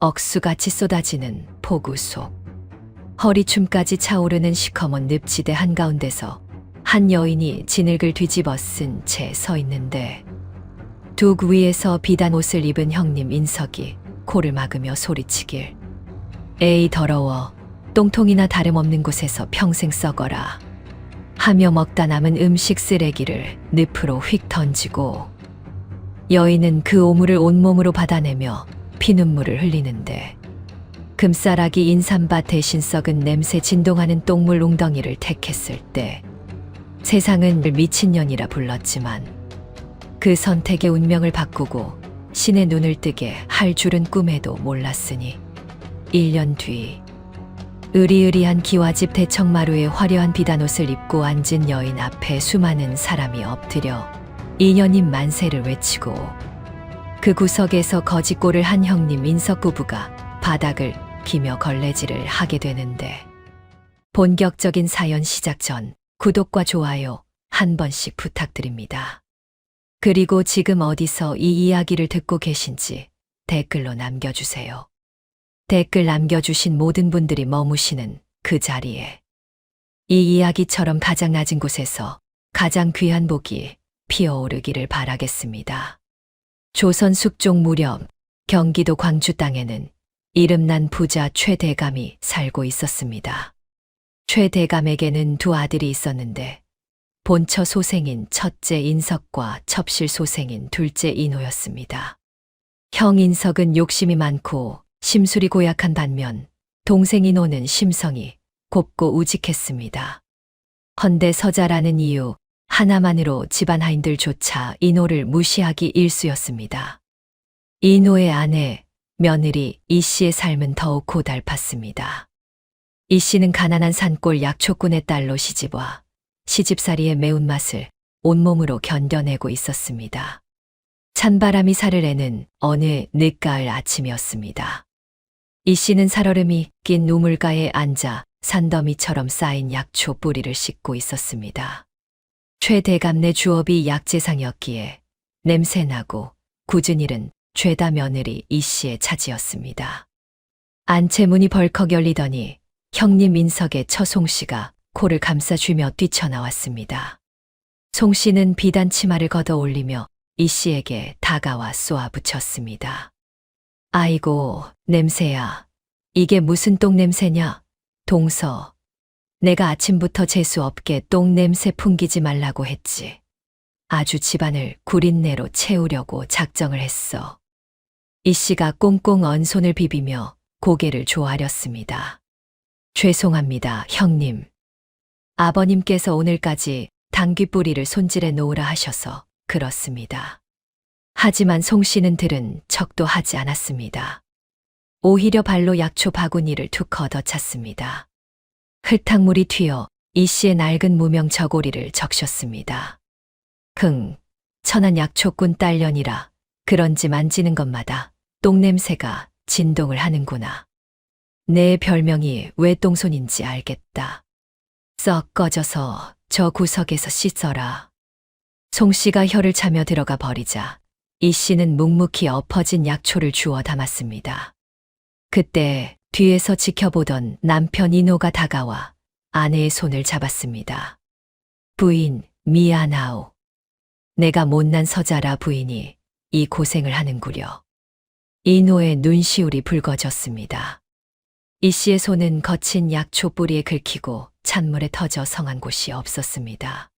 억수같이 쏟아지는 폭우 속 허리춤까지 차오르는 시커먼 늪지대 한가운데서 한 여인이 진흙을 뒤집어 쓴 채 서 있는데 둑 위에서 비단 옷을 입은 형님 인석이 코를 막으며 소리치길. 에이 더러워. 똥통이나 다름없는 곳에서 평생 썩어라. 하며 먹다 남은 음식 쓰레기를 늪으로 휙 던지고 여인은 그 오물을 온몸으로 받아내며 피눈물을 흘리는데 금싸라기 인삼밭 대신 썩은 냄새 진동하는 똥물 웅덩이를 택했을 때 세상은 미친년이라 불렀지만 그 선택의 운명을 바꾸고 신의 눈을 뜨게 할 줄은 꿈에도 몰랐으니 1년 뒤 으리으리한 기와집 대청마루에 화려한 비단옷을 입고 앉은 여인 앞에 수많은 사람이 엎드려 인연님 만세를 외치고 그 구석에서 거짓골을 한 형님 인석 부부가 바닥을 기며 걸레질을 하게 되는데 본격적인 사연 시작 전 구독과 좋아요 한 번씩 부탁드립니다. 그리고 지금 어디서 이 이야기를 듣고 계신지 댓글로 남겨주세요. 댓글 남겨주신 모든 분들이 머무시는 그 자리에 이 이야기처럼 가장 낮은 곳에서 가장 귀한 복이 피어오르기를 바라겠습니다. 조선 숙종 무렵 경기도 광주 땅에는 이름난 부자 최대감이 살고 있었습니다. 최대감에게는 두 아들이 있었는데 본처 소생인 첫째 인석과 첩실 소생인 둘째 인호였습니다. 형 인석은 욕심이 많고 심술이 고약한 반면 동생 인호는 심성이 곱고 우직했습니다. 헌데 서자라는 이유 하나만으로 집안 하인들조차 인호를 무시하기 일쑤였습니다. 인호의 아내, 며느리 이 씨의 삶은 더욱 고달팠습니다. 이 씨는 가난한 산골 약초꾼의 딸로 시집와 시집살이의 매운맛을 온몸으로 견뎌내고 있었습니다. 찬바람이 살을 내는 어느 늦가을 아침이었습니다. 이 씨는 살얼음이 낀 우물가에 앉아 산더미처럼 쌓인 약초 뿌리를 씻고 있었습니다. 최대감네 주업이 약재상이었기에 냄새나고 굳은 일은 죄다 며느리 이 씨의 차지였습니다. 안채문이 벌컥 열리더니 형님 인석의 처 송씨가 코를 감싸쥐며 뛰쳐나왔습니다. 송씨는 비단 치마를 걷어 올리며 이 씨에게 다가와 쏘아붙였습니다. 아이고 냄새야. 이게 무슨 똥냄새냐? 동서. 내가 아침부터 재수 없게 똥냄새 풍기지 말라고 했지. 아주 집안을 구린내로 채우려고 작정을 했어. 이 씨가 꽁꽁 언 손을 비비며 고개를 조아렸습니다. 죄송합니다, 형님. 아버님께서 오늘까지 당귀뿌리를 손질해 놓으라 하셔서 그렇습니다. 하지만 송씨는 들은 척도 하지 않았습니다. 오히려 발로 약초 바구니를 툭 걷어찼습니다. 흙탕물이 튀어 이 씨의 낡은 무명 저고리를 적셨습니다. 천한 약초꾼 딸년이라 그런지 만지는 것마다 똥냄새가 진동을 하는구나. 내 별명이 왜 똥손인지 알겠다. 썩 꺼져서 저 구석에서 씻어라. 송씨가 혀를 차며 들어가 버리자 이 씨는 묵묵히 엎어진 약초를 주워 담았습니다. 그때 뒤에서 지켜보던 남편 인호가 다가와 아내의 손을 잡았습니다. 부인, 미안하오. 내가 못난 서자라 부인이 이 고생을 하는구려. 인호의 눈시울이 붉어졌습니다. 이 씨의 손은 거친 약초 뿌리에 긁히고 찬물에 터져 성한 곳이 없었습니다.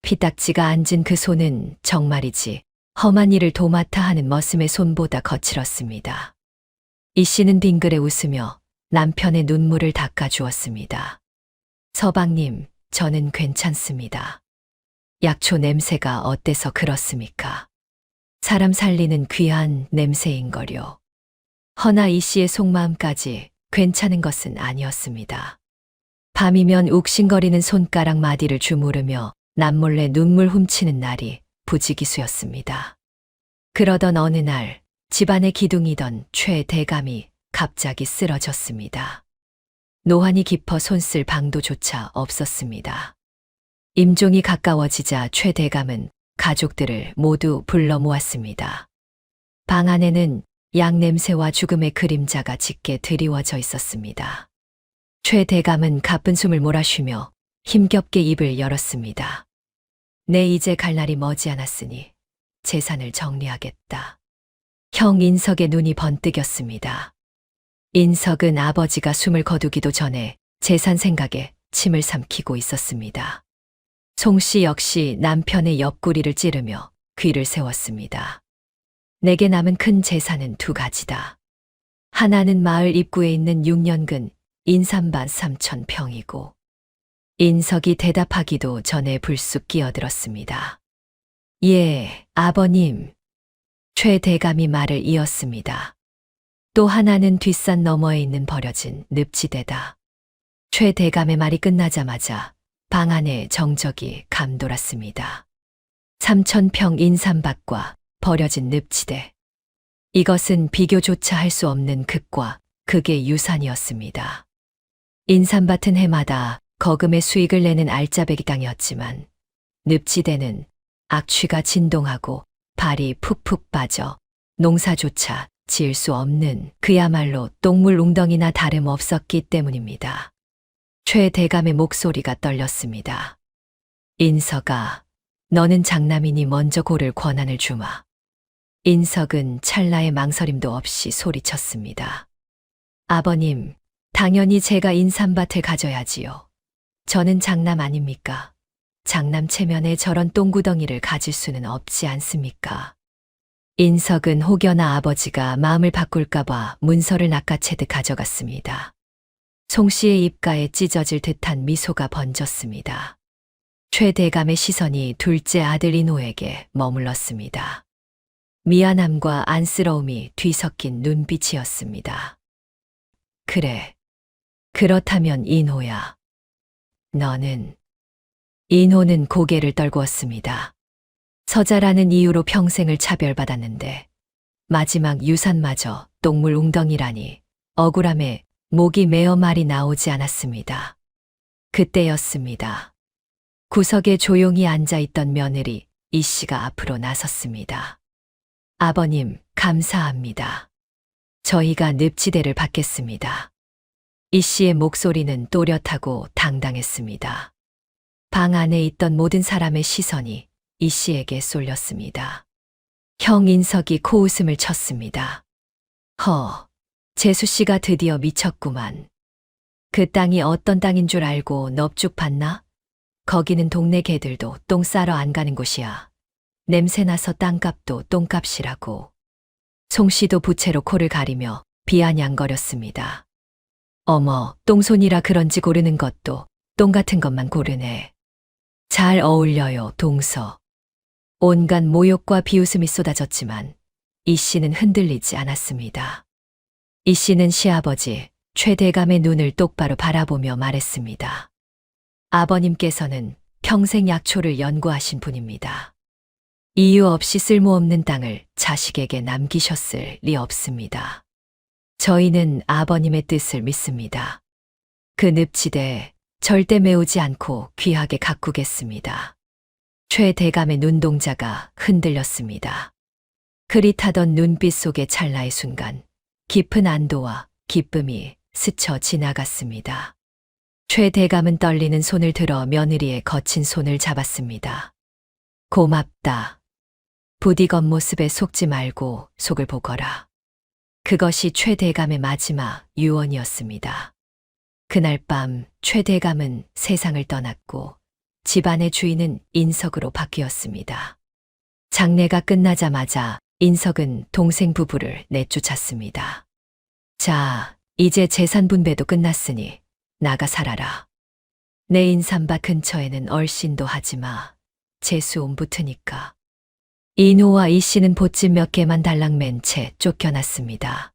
피딱지가 앉은 그 손은 정말이지 험한 일을 도맡아 하는 머슴의 손보다 거칠었습니다. 이 씨는 빙그레 웃으며 남편의 눈물을 닦아주었습니다. 서방님, 저는 괜찮습니다. 약초 냄새가 어때서 그렇습니까? 사람 살리는 귀한 냄새인걸요. 허나 이 씨의 속마음까지 괜찮은 것은 아니었습니다. 밤이면 욱신거리는 손가락 마디를 주무르며 남몰래 눈물 훔치는 날이 부지기수였습니다. 그러던 어느 날 집안의 기둥이던 최대감이 갑자기 쓰러졌습니다. 노환이 깊어 손쓸 방도조차 없었습니다. 임종이 가까워지자 최대감은 가족들을 모두 불러 모았습니다. 방 안에는 약 냄새와 죽음의 그림자가 짙게 드리워져 있었습니다. 최 대감은 가쁜 숨을 몰아쉬며 힘겹게 입을 열었습니다. 내 이제 갈 날이 머지않았으니 재산을 정리하겠다. 형 인석의 눈이 번뜩였습니다. 인석은 아버지가 숨을 거두기도 전에 재산 생각에 침을 삼키고 있었습니다. 송씨 역시 남편의 옆구리를 찌르며 귀를 세웠습니다. 내게 남은 큰 재산은 두 가지다. 하나는 마을 입구에 있는 6년근 인삼밭 3,000평이고 인석이 대답하기도 전에 불쑥 끼어들었습니다. 예, 아버님. 최 대감이 말을 이었습니다. 또 하나는 뒷산 너머에 있는 버려진 늪지대다. 최 대감의 말이 끝나자마자 방 안에 정적이 감돌았습니다. 3,000평 인삼밭과 버려진 늪지대. 이것은 비교조차 할 수 없는 극과 극의 유산이었습니다. 인삼밭은 해마다 거금의 수익을 내는 알짜배기 땅이었지만 늪지대는 악취가 진동하고 발이 푹푹 빠져 농사조차 지을 수 없는 그야말로 똥물 웅덩이나 다름없었기 때문입니다. 최 대감의 목소리가 떨렸습니다. 인석아, 너는 장남이니 먼저 고를 권한을 주마. 인석은 찰나의 망설임도 없이 소리쳤습니다. 아버님, 당연히 제가 인삼밭을 가져야지요. 저는 장남 아닙니까? 장남 체면에 저런 똥구덩이를 가질 수는 없지 않습니까? 인석은 혹여나 아버지가 마음을 바꿀까봐 문서를 낚아채듯 가져갔습니다. 송씨의 입가에 찢어질 듯한 미소가 번졌습니다. 최 대감의 시선이 둘째 아들 인호에게 머물렀습니다. 미안함과 안쓰러움이 뒤섞인 눈빛이었습니다. 그래. 그렇다면 인호야. 너는. 인호는 고개를 떨구었습니다. 서자라는 이유로 평생을 차별받았는데 마지막 유산마저 똥물 웅덩이라니 억울함에 목이 메어 말이 나오지 않았습니다. 그때였습니다. 구석에 조용히 앉아있던 며느리 이 씨가 앞으로 나섰습니다. 아버님, 감사합니다. 저희가 늪지대를 받겠습니다. 이 씨의 목소리는 또렷하고 당당했습니다. 방 안에 있던 모든 사람의 시선이 이 씨에게 쏠렸습니다. 형 인석이 코웃음을 쳤습니다. 재수 씨가 드디어 미쳤구만. 그 땅이 어떤 땅인 줄 알고 넙죽 봤나? 거기는 동네 개들도 똥 싸러 안 가는 곳이야. 냄새나서 땅값도 똥값이라고. 송씨도 부채로 코를 가리며 비아냥거렸습니다. 어머, 똥손이라 그런지 고르는 것도 똥 같은 것만 고르네. 잘 어울려요, 동서. 온갖 모욕과 비웃음이 쏟아졌지만 이 씨는 흔들리지 않았습니다. 이 씨는 시아버지 최 대감의 눈을 똑바로 바라보며 말했습니다. 아버님께서는 평생 약초를 연구하신 분입니다. 이유 없이 쓸모없는 땅을 자식에게 남기셨을 리 없습니다. 저희는 아버님의 뜻을 믿습니다. 그 늪지대 절대 메우지 않고 귀하게 가꾸겠습니다. 최 대감의 눈동자가 흔들렸습니다. 흐릿하던 눈빛 속의 찰나의 순간 깊은 안도와 기쁨이 스쳐 지나갔습니다. 최 대감은 떨리는 손을 들어 며느리의 거친 손을 잡았습니다. 고맙다. 부디 겉모습에 속지 말고 속을 보거라. 그것이 최 대감의 마지막 유언이었습니다. 그날 밤 최 대감은 세상을 떠났고 집안의 주인은 인석으로 바뀌었습니다. 장례가 끝나자마자 인석은 동생 부부를 내쫓았습니다. 자, 이제 재산 분배도 끝났으니 나가 살아라. 내 인삼밭 근처에는 얼씬도 하지 마. 재수옴 붙으니까. 인호와 이 씨는 보집 몇 개만 달랑 맨 채 쫓겨났습니다.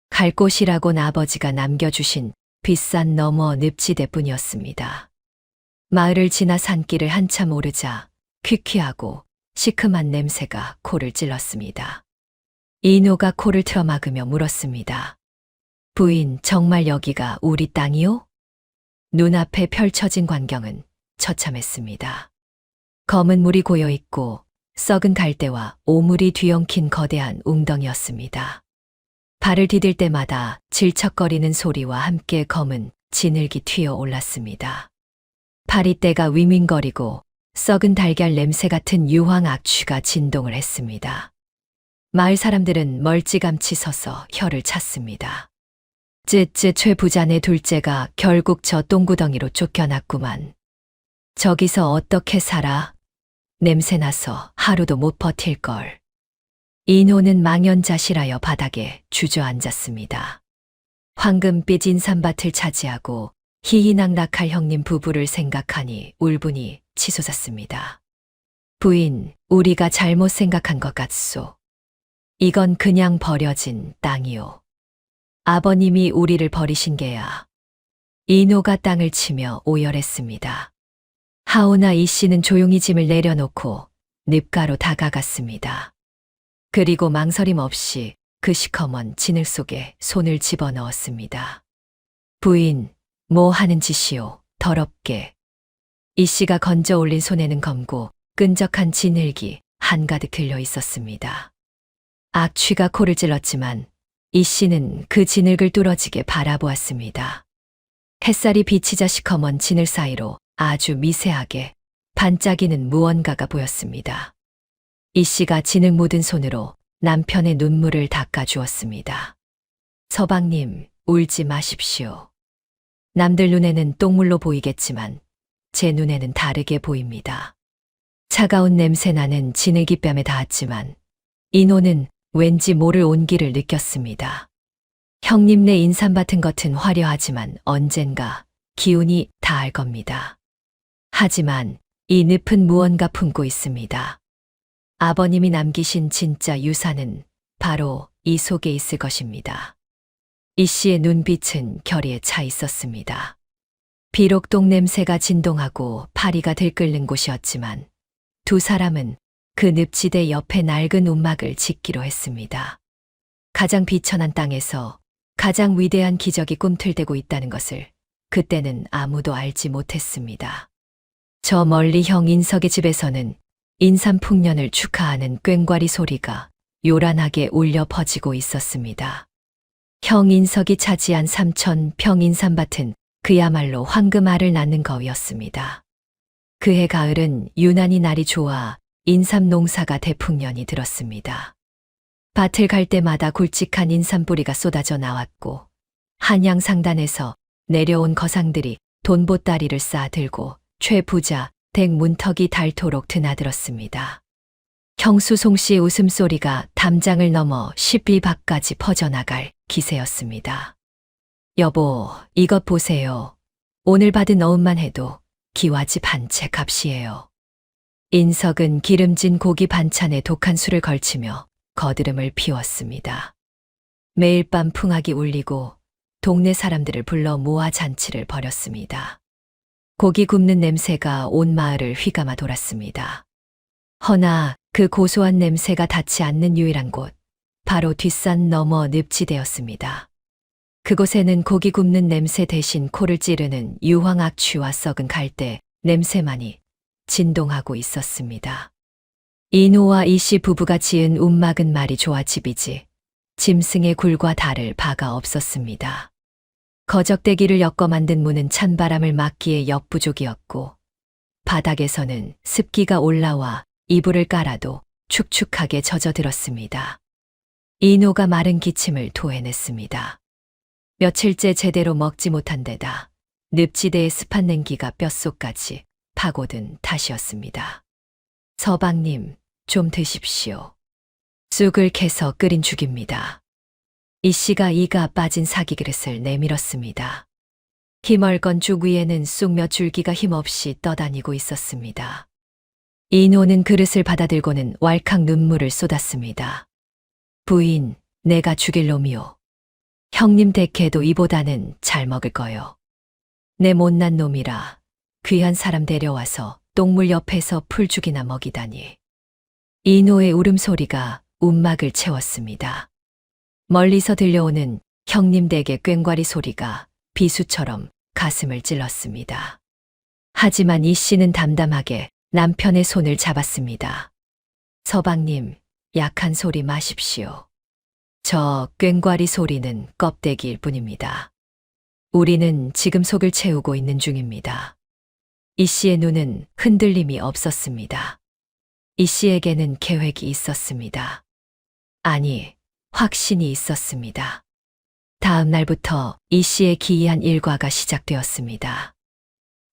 갈 곳이라곤 아버지가 남겨주신 빗산 너머 늪지대뿐이었습니다. 마을을 지나 산길을 한참 오르자 퀴퀴하고 시큼한 냄새가 코를 찔렀습니다. 인호가 코를 틀어막으며 물었습니다. 부인, 정말 여기가 우리 땅이요? 눈앞에 펼쳐진 광경은 처참했습니다. 검은 물이 고여있고 썩은 갈대와 오물이 뒤엉킨 거대한 웅덩이였습니다. 발을 디딜 때마다 질척거리는 소리와 함께 검은 진흙이 튀어 올랐습니다. 파리떼가 위민거리고 썩은 달걀 냄새 같은 유황 악취가 진동을 했습니다. 마을 사람들은 멀찌감치 서서 혀를 찼습니다. 쯔쯔 최 부자네 둘째가 결국 저 똥구덩이로 쫓겨났구만. 저기서 어떻게 살아? 냄새나서 하루도 못 버틸걸. 인호는 망연자실하여 바닥에 주저앉았습니다. 황금빛 인삼밭을 차지하고 희희낙낙할 형님 부부를 생각하니 울분이 치솟았습니다. 부인, 우리가 잘못 생각한 것 같소. 이건 그냥 버려진 땅이오. 아버님이 우리를 버리신 게야. 인호가 땅을 치며 오열했습니다. 하오나 이 씨는 조용히 짐을 내려놓고 늪가로 다가갔습니다. 그리고 망설임 없이 그 시커먼 진흙 속에 손을 집어넣었습니다. 부인, 뭐 하는 짓이오, 더럽게. 이 씨가 건져 올린 손에는 검고 끈적한 진흙이 한가득 들려 있었습니다. 악취가 코를 찔렀지만 이 씨는 그 진흙을 뚫어지게 바라보았습니다. 햇살이 비치자 시커먼 진흙 사이로 아주 미세하게 반짝이는 무언가가 보였습니다. 이 씨가 진흙 묻은 손으로 남편의 눈물을 닦아주었습니다. 서방님, 울지 마십시오. 남들 눈에는 똥물로 보이겠지만 제 눈에는 다르게 보입니다. 차가운 냄새 나는 진흙이 뺨에 닿았지만 인호는 왠지 모를 온기를 느꼈습니다. 형님네 인삼밭은 겉은 화려하지만 언젠가 기운이 닿을 겁니다. 하지만 이 늪은 무언가 품고 있습니다. 아버님이 남기신 진짜 유산은 바로 이 속에 있을 것입니다. 이 씨의 눈빛은 결의에 차 있었습니다. 비록 똥냄새가 진동하고 파리가 들끓는 곳이었지만 두 사람은 그 늪지대 옆에 낡은 움막을 짓기로 했습니다. 가장 비천한 땅에서 가장 위대한 기적이 꿈틀대고 있다는 것을 그때는 아무도 알지 못했습니다. 저 멀리 형 인석의 집에서는 인삼풍년을 축하하는 꽹과리 소리가 요란하게 울려 퍼지고 있었습니다. 형 인석이 차지한 3,000평 인삼밭은 그야말로 황금알을 낳는 거위였습니다. 그해 가을은 유난히 날이 좋아 인삼 농사가 대풍년이 들었습니다. 밭을 갈 때마다 굵직한 인삼뿌리가 쏟아져 나왔고 한양 상단에서 내려온 거상들이 돈보따리를 쌓아들고 최부자 댁 문턱이 닳도록 드나들었습니다. 형수 송씨의 웃음소리가 담장을 넘어 10리 밖까지 퍼져나갈 기세였습니다. 여보, 이것 보세요. 오늘 받은 어음만 해도 기와집 한 채 값이에요. 인석은 기름진 고기 반찬에 독한 술을 걸치며 거드름을 피웠습니다. 매일 밤 풍악이 울리고 동네 사람들을 불러 모아 잔치를 벌였습니다. 고기 굽는 냄새가 온 마을을 휘감아 돌았습니다. 허나 그 고소한 냄새가 닿지 않는 유일한 곳, 바로 뒷산 너머 늪지대였습니다. 그곳에는 고기 굽는 냄새 대신 코를 찌르는 유황 악취와 썩은 갈대 냄새만이 진동하고 있었습니다. 인호와 이씨 부부가 지은 움막은 말이 좋아 집이지 짐승의 굴과 달을 바가 없었습니다. 거적대기를 엮어 만든 문은 찬바람을 막기에 역부족이었고 바닥에서는 습기가 올라와 이불을 깔아도 축축하게 젖어들었습니다. 인호가 마른 기침을 토해냈습니다. 며칠째 제대로 먹지 못한 데다 늪지대의 습한 냉기가 뼛속까지 파고든 탓이었습니다. 서방님, 좀 드십시오. 쑥을 캐서 끓인 죽입니다. 이 씨가 이가 빠진 사기 그릇을 내밀었습니다. 희멀건 죽 위에는 쑥 몇 줄기가 힘없이 떠다니고 있었습니다. 인호는 그릇을 받아들고는 왈칵 눈물을 쏟았습니다. 부인, 내가 죽일 놈이오. 형님 댁에도 이보다는 잘 먹을 거요. 내 못난 놈이라 귀한 사람 데려와서 똥물 옆에서 풀죽이나 먹이다니. 인호의 울음소리가 움막을 채웠습니다. 멀리서 들려오는 형님 댁의 꽹과리 소리가 비수처럼 가슴을 찔렀습니다. 하지만 이 씨는 담담하게 남편의 손을 잡았습니다. 서방님, 약한 소리 마십시오. 저 꽹과리 소리는 껍데기일 뿐입니다. 우리는 지금 속을 채우고 있는 중입니다. 이 씨의 눈은 흔들림이 없었습니다. 이 씨에게는 계획이 있었습니다. 아니, 확신이 있었습니다. 다음 날부터 이 씨의 기이한 일과가 시작되었습니다.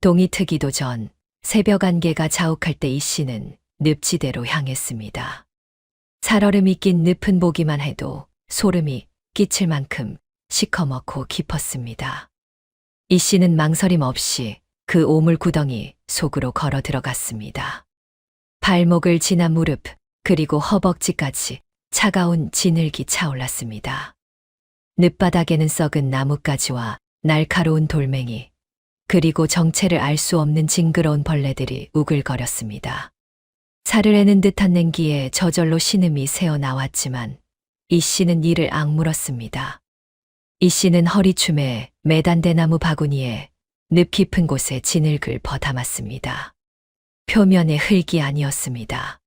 동이 트기도 전 새벽 안개가 자욱할 때 이 씨는 늪지대로 향했습니다. 살얼음이 낀 늪은 보기만 해도 소름이 끼칠 만큼 시커멓고 깊었습니다. 이 씨는 망설임 없이 그 오물 구덩이 속으로 걸어 들어갔습니다. 발목을 지나 무릎, 그리고 허벅지까지 차가운 진흙이 차올랐습니다. 늪바닥에는 썩은 나뭇가지와 날카로운 돌멩이, 그리고 정체를 알 수 없는 징그러운 벌레들이 우글거렸습니다. 살을 애는 듯한 냉기에 저절로 신음이 새어 나왔지만 이 씨는 이를 악물었습니다. 이 씨는 허리춤에 매단 대나무 바구니에 늪 깊은 곳에 진흙을 퍼담았습니다. 표면에 흙이 아니었습니다.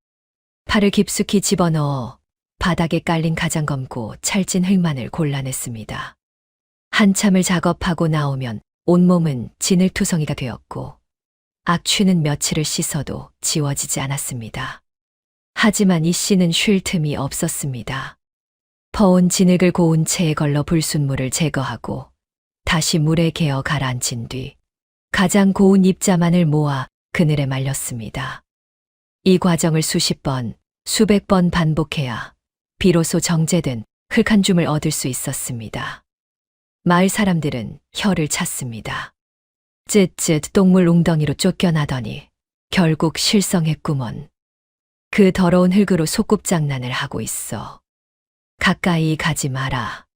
팔을 깊숙이 집어넣어 바닥에 깔린 가장 검고 찰진 흙만을 골라냈습니다. 한참을 작업하고 나오면 온몸은 진흙투성이가 되었고 악취는 며칠을 씻어도 지워지지 않았습니다. 하지만 이 씨는 쉴 틈이 없었습니다. 퍼온 진흙을 고운 체에 걸러 불순물을 제거하고 다시 물에 개어 가라앉힌 뒤 가장 고운 입자만을 모아 그늘에 말렸습니다. 이 과정을 수십 번, 수백 번 반복해야 비로소 정제된 흙 한 줌을 얻을 수 있었습니다. 마을 사람들은 혀를 찼습니다. 쯧쯧 똥물 웅덩이로 쫓겨나더니 결국 실성했구먼. 그 더러운 흙으로 소꿉장난을 하고 있어. 가까이 가지 마라.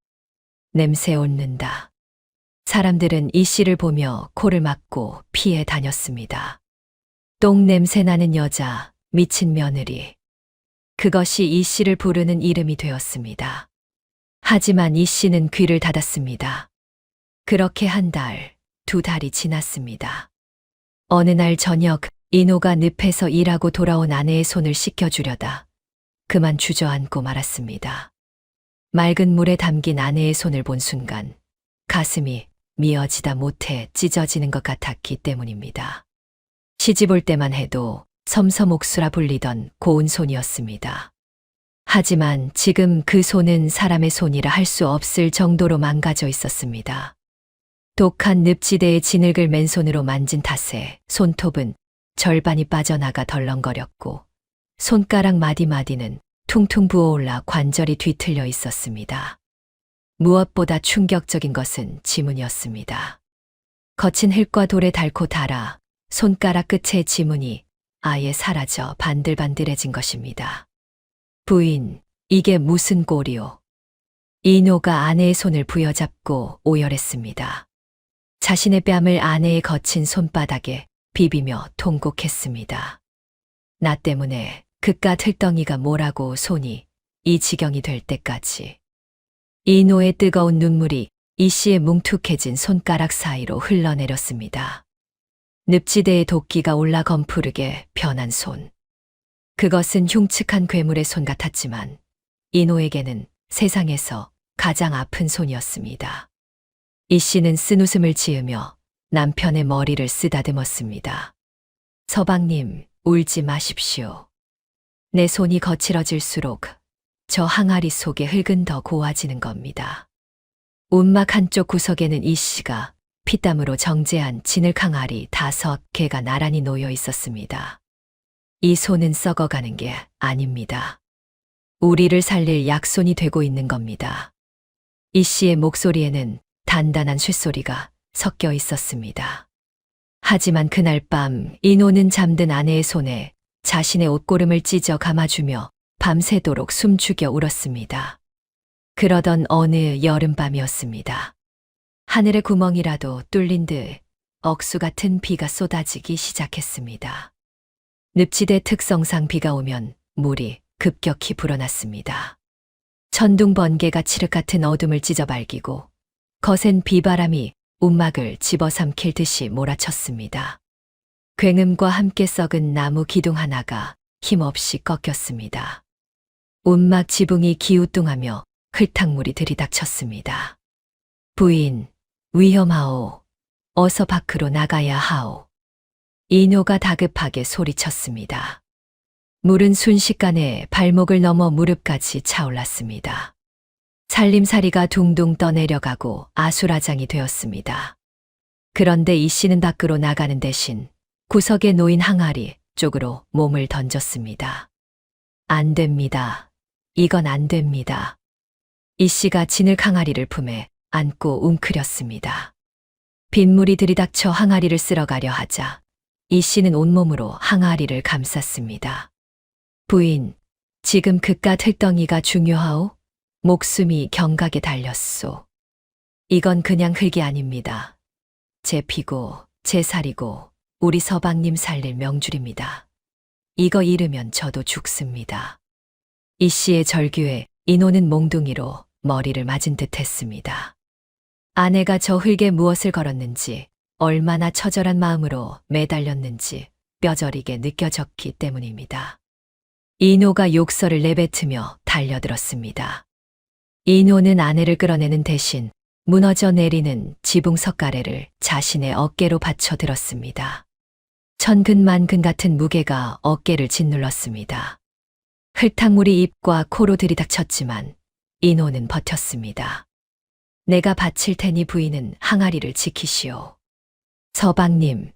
냄새 옮는다. 사람들은 이 씨를 보며 코를 막고 피해 다녔습니다. 똥 냄새 나는 여자, 미친 며느리. 그것이 이 씨를 부르는 이름이 되었습니다. 하지만 이 씨는 귀를 닫았습니다. 그렇게 한 달, 두 달이 지났습니다. 어느 날 저녁 이노가 늪에서 일하고 돌아온 아내의 손을 씻겨주려다 그만 주저앉고 말았습니다. 맑은 물에 담긴 아내의 손을 본 순간 가슴이 미어지다 못해 찢어지는 것 같았기 때문입니다. 시집 올 때만 해도 섬섬옥수라 불리던 고운 손이었습니다. 하지만 지금 그 손은 사람의 손이라 할 수 없을 정도로 망가져 있었습니다. 독한 늪지대의 진흙을 맨손으로 만진 탓에 손톱은 절반이 빠져나가 덜렁거렸고 손가락 마디마디는 퉁퉁 부어올라 관절이 뒤틀려 있었습니다. 무엇보다 충격적인 것은 지문이었습니다. 거친 흙과 돌에 닳고 닳아 손가락 끝의 지문이 아예 사라져 반들반들해진 것입니다. 부인, 이게 무슨 꼴이오? 이노가 아내의 손을 부여잡고 오열했습니다. 자신의 뺨을 아내의 거친 손바닥에 비비며 통곡했습니다. 나 때문에 그깟 흙덩이가 뭐라고 손이 이 지경이 될 때까지. 이노의 뜨거운 눈물이 이 씨의 뭉툭해진 손가락 사이로 흘러내렸습니다. 늪지대의 도끼가 올라 검푸르게 변한 손. 그것은 흉측한 괴물의 손 같았지만 이노에게는 세상에서 가장 아픈 손이었습니다. 이 씨는 쓴웃음을 지으며 남편의 머리를 쓰다듬었습니다. 서방님, 울지 마십시오. 내 손이 거칠어질수록 저 항아리 속의 흙은 더 고와지는 겁니다. 움막 한쪽 구석에는 이 씨가 피땀으로 정제한 진흙 항아리 5개가 나란히 놓여 있었습니다. 이 손은 썩어가는 게 아닙니다. 우리를 살릴 약손이 되고 있는 겁니다. 이 씨의 목소리에는 단단한 쇳소리가 섞여 있었습니다. 하지만 그날 밤 이노는 잠든 아내의 손에 자신의 옷고름을 찢어 감아주며 밤새도록 숨죽여 울었습니다. 그러던 어느 여름밤이었습니다. 하늘의 구멍이라도 뚫린 듯 억수 같은 비가 쏟아지기 시작했습니다. 늪지대 특성상 비가 오면 물이 급격히 불어났습니다. 천둥 번개가 칠흑 같은 어둠을 찢어발기고 거센 비바람이 움막을 집어삼킬 듯이 몰아쳤습니다. 굉음과 함께 썩은 나무 기둥 하나가 힘없이 꺾였습니다. 움막 지붕이 기우뚱하며 흘탕물이 들이닥쳤습니다. 부인, 위험하오. 어서 밖으로 나가야 하오. 이노가 다급하게 소리쳤습니다. 물은 순식간에 발목을 넘어 무릎까지 차올랐습니다. 살림살이가 둥둥 떠내려가고 아수라장이 되었습니다. 그런데 이 씨는 밖으로 나가는 대신 구석에 놓인 항아리 쪽으로 몸을 던졌습니다. 안 됩니다. 이건 안 됩니다. 이 씨가 진흙 항아리를 품에 안고 웅크렸습니다. 빗물이 들이닥쳐 항아리를 쓸어가려 하자 이 씨는 온몸으로 항아리를 감쌌습니다. 부인, 지금 그깟 흙덩이가 중요하오? 목숨이 경각에 달렸소. 이건 그냥 흙이 아닙니다. 제 피고 제 살이고 우리 서방님 살릴 명줄입니다. 이거 잃으면 저도 죽습니다. 이 씨의 절규에 인호는 몽둥이로 머리를 맞은 듯 했습니다. 아내가 저 흙에 무엇을 걸었는지, 얼마나 처절한 마음으로 매달렸는지 뼈저리게 느껴졌기 때문입니다. 인호가 욕설을 내뱉으며 달려들었습니다. 인호는 아내를 끌어내는 대신 무너져 내리는 지붕 석가래를 자신의 어깨로 받쳐 들었습니다. 천근만근 같은 무게가 어깨를 짓눌렀습니다. 흙탕물이 입과 코로 들이닥쳤지만 인호는 버텼습니다. 내가 바칠 테니 부인은 항아리를 지키시오. 서방님,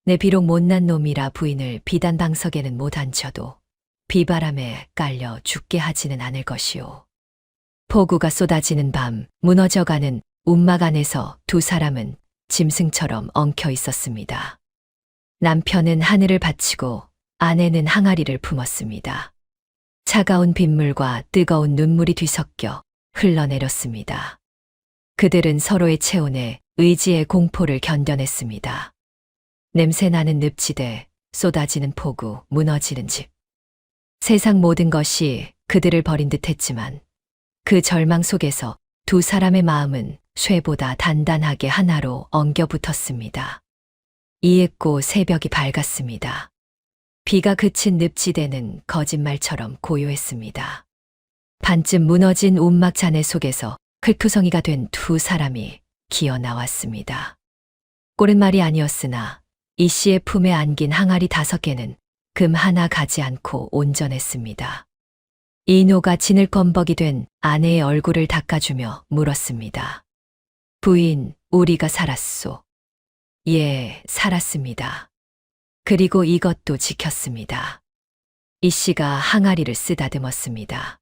내 비록 못난 놈이라 부인을 비단방석에는 못 앉혀도 비바람에 깔려 죽게 하지는 않을 것이오. 폭우가 쏟아지는 밤 무너져가는 움막 안에서 두 사람은 짐승처럼 엉켜 있었습니다. 남편은 하늘을 바치고 아내는 항아리를 품었습니다. 차가운 빗물과 뜨거운 눈물이 뒤섞여 흘러내렸습니다. 그들은 서로의 체온에 의지의 공포를 견뎌냈습니다. 냄새나는 늪지대, 쏟아지는 폭우, 무너지는 집. 세상 모든 것이 그들을 버린 듯했지만 그 절망 속에서 두 사람의 마음은 쇠보다 단단하게 하나로 엉겨 붙었습니다. 이윽고 새벽이 밝았습니다. 비가 그친 늪지대는 거짓말처럼 고요했습니다. 반쯤 무너진 움막 잔해 속에서 흙투성이가 된 두 사람이 기어 나왔습니다. 꼴은 말이 아니었으나 이 씨의 품에 안긴 항아리 5개는 금 하나 가지 않고 온전했습니다. 이노가 진을건벅이 된 아내의 얼굴을 닦아주며 물었습니다. 부인, 우리가 살았소. 예, 살았습니다. 그리고 이것도 지켰습니다. 이 씨가 항아리를 쓰다듬었습니다.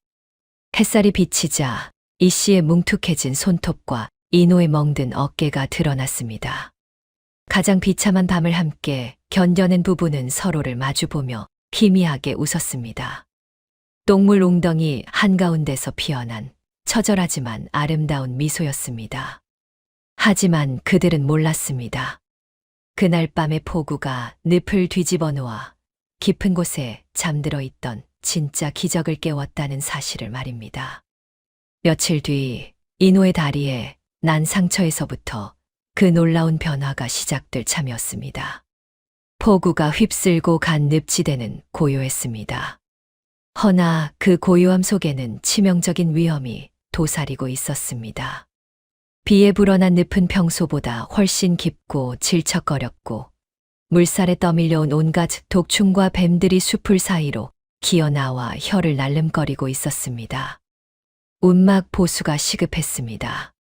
햇살이 비치자 이 씨의 뭉툭해진 손톱과 이노의 멍든 어깨가 드러났습니다. 가장 비참한 밤을 함께 견뎌낸 부부는 서로를 마주보며 희미하게 웃었습니다. 똥물 웅덩이 한가운데서 피어난 처절하지만 아름다운 미소였습니다. 하지만 그들은 몰랐습니다. 그날 밤의 폭우가 늪을 뒤집어 놓아 깊은 곳에 잠들어 있던 진짜 기적을 깨웠다는 사실을 말입니다. 며칠 뒤 이노의 다리에 난 상처에서부터 그 놀라운 변화가 시작될 참이었습니다. 폭우가 휩쓸고 간 늪지대는 고요했습니다. 허나 그 고요함 속에는 치명적인 위험이 도사리고 있었습니다. 비에 불어난 늪은 평소보다 훨씬 깊고 질척거렸고 물살에 떠밀려온 온갖 독충과 뱀들이 숲을 사이로 기어나와 혀를 날름거리고 있었습니다. 운막 보수가 시급했습니다.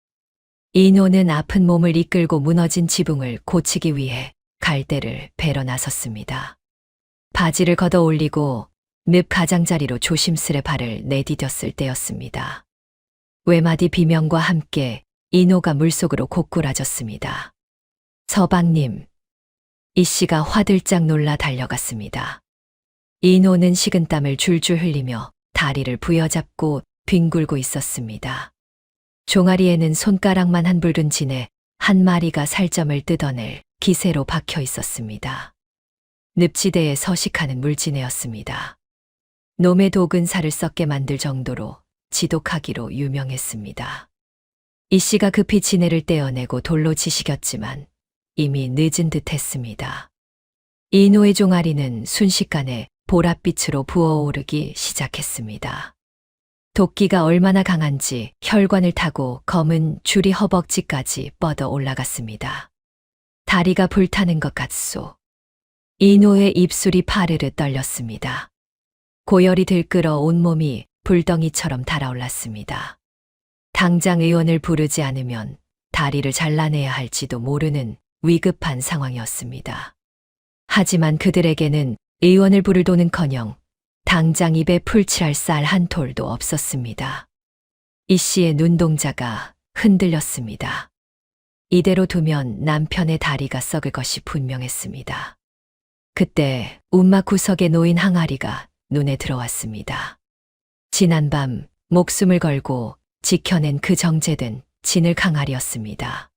이노는 아픈 몸을 이끌고 무너진 지붕을 고치기 위해 갈대를 베러 나섰습니다. 바지를 걷어 올리고 늪 가장자리로 조심스레 발을 내디뎠을 때였습니다. 외마디 비명과 함께 이노가 물속으로 고꾸라졌습니다. 서방님, 이 씨가 화들짝 놀라 달려갔습니다. 이노는 식은땀을 줄줄 흘리며 다리를 부여잡고 뒹굴고 있었습니다. 종아리에는 손가락만 한 붉은 진에 한 마리가 살점을 뜯어낼 기세로 박혀 있었습니다. 늪지대에 서식하는 물지네였습니다. 놈의 독은 살을 썩게 만들 정도로 지독하기로 유명했습니다. 이 씨가 급히 지네를 떼어내고 돌로 지식였지만 이미 늦은 듯 했습니다. 이노의 종아리는 순식간에 보랏빛으로 부어오르기 시작했습니다. 도끼가 얼마나 강한지 혈관을 타고 검은 줄이 허벅지까지 뻗어 올라갔습니다. 다리가 불타는 것 같소. 이노의 입술이 파르르 떨렸습니다. 고열이 들끓어 온몸이 불덩이처럼 달아올랐습니다. 당장 의원을 부르지 않으면 다리를 잘라내야 할지도 모르는 위급한 상황이었습니다. 하지만 그들에게는 의원을 부를 돈은커녕 당장 입에 풀칠할 쌀 한 톨도 없었습니다. 이 씨의 눈동자가 흔들렸습니다. 이대로 두면 남편의 다리가 썩을 것이 분명했습니다. 그때 움막 구석에 놓인 항아리가 눈에 들어왔습니다. 지난밤 목숨을 걸고 지켜낸 그 정제된 진흙 항아리였습니다.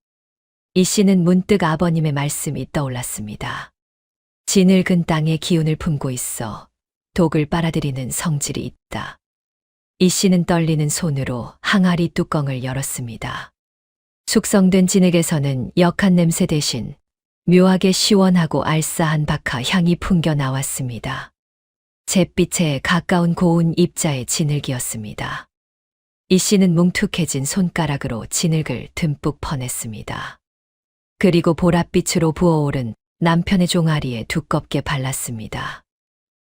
이 씨는 문득 아버님의 말씀이 떠올랐습니다. 진흙은 땅의 기운을 품고 있어 독을 빨아들이는 성질이 있다. 이 씨는 떨리는 손으로 항아리 뚜껑을 열었습니다. 숙성된 진흙에서는 역한 냄새 대신 묘하게 시원하고 알싸한 박하 향이 풍겨 나왔습니다. 잿빛에 가까운 고운 입자의 진흙이었습니다. 이 씨는 뭉툭해진 손가락으로 진흙을 듬뿍 퍼냈습니다. 그리고 보랏빛으로 부어오른 남편의 종아리에 두껍게 발랐습니다.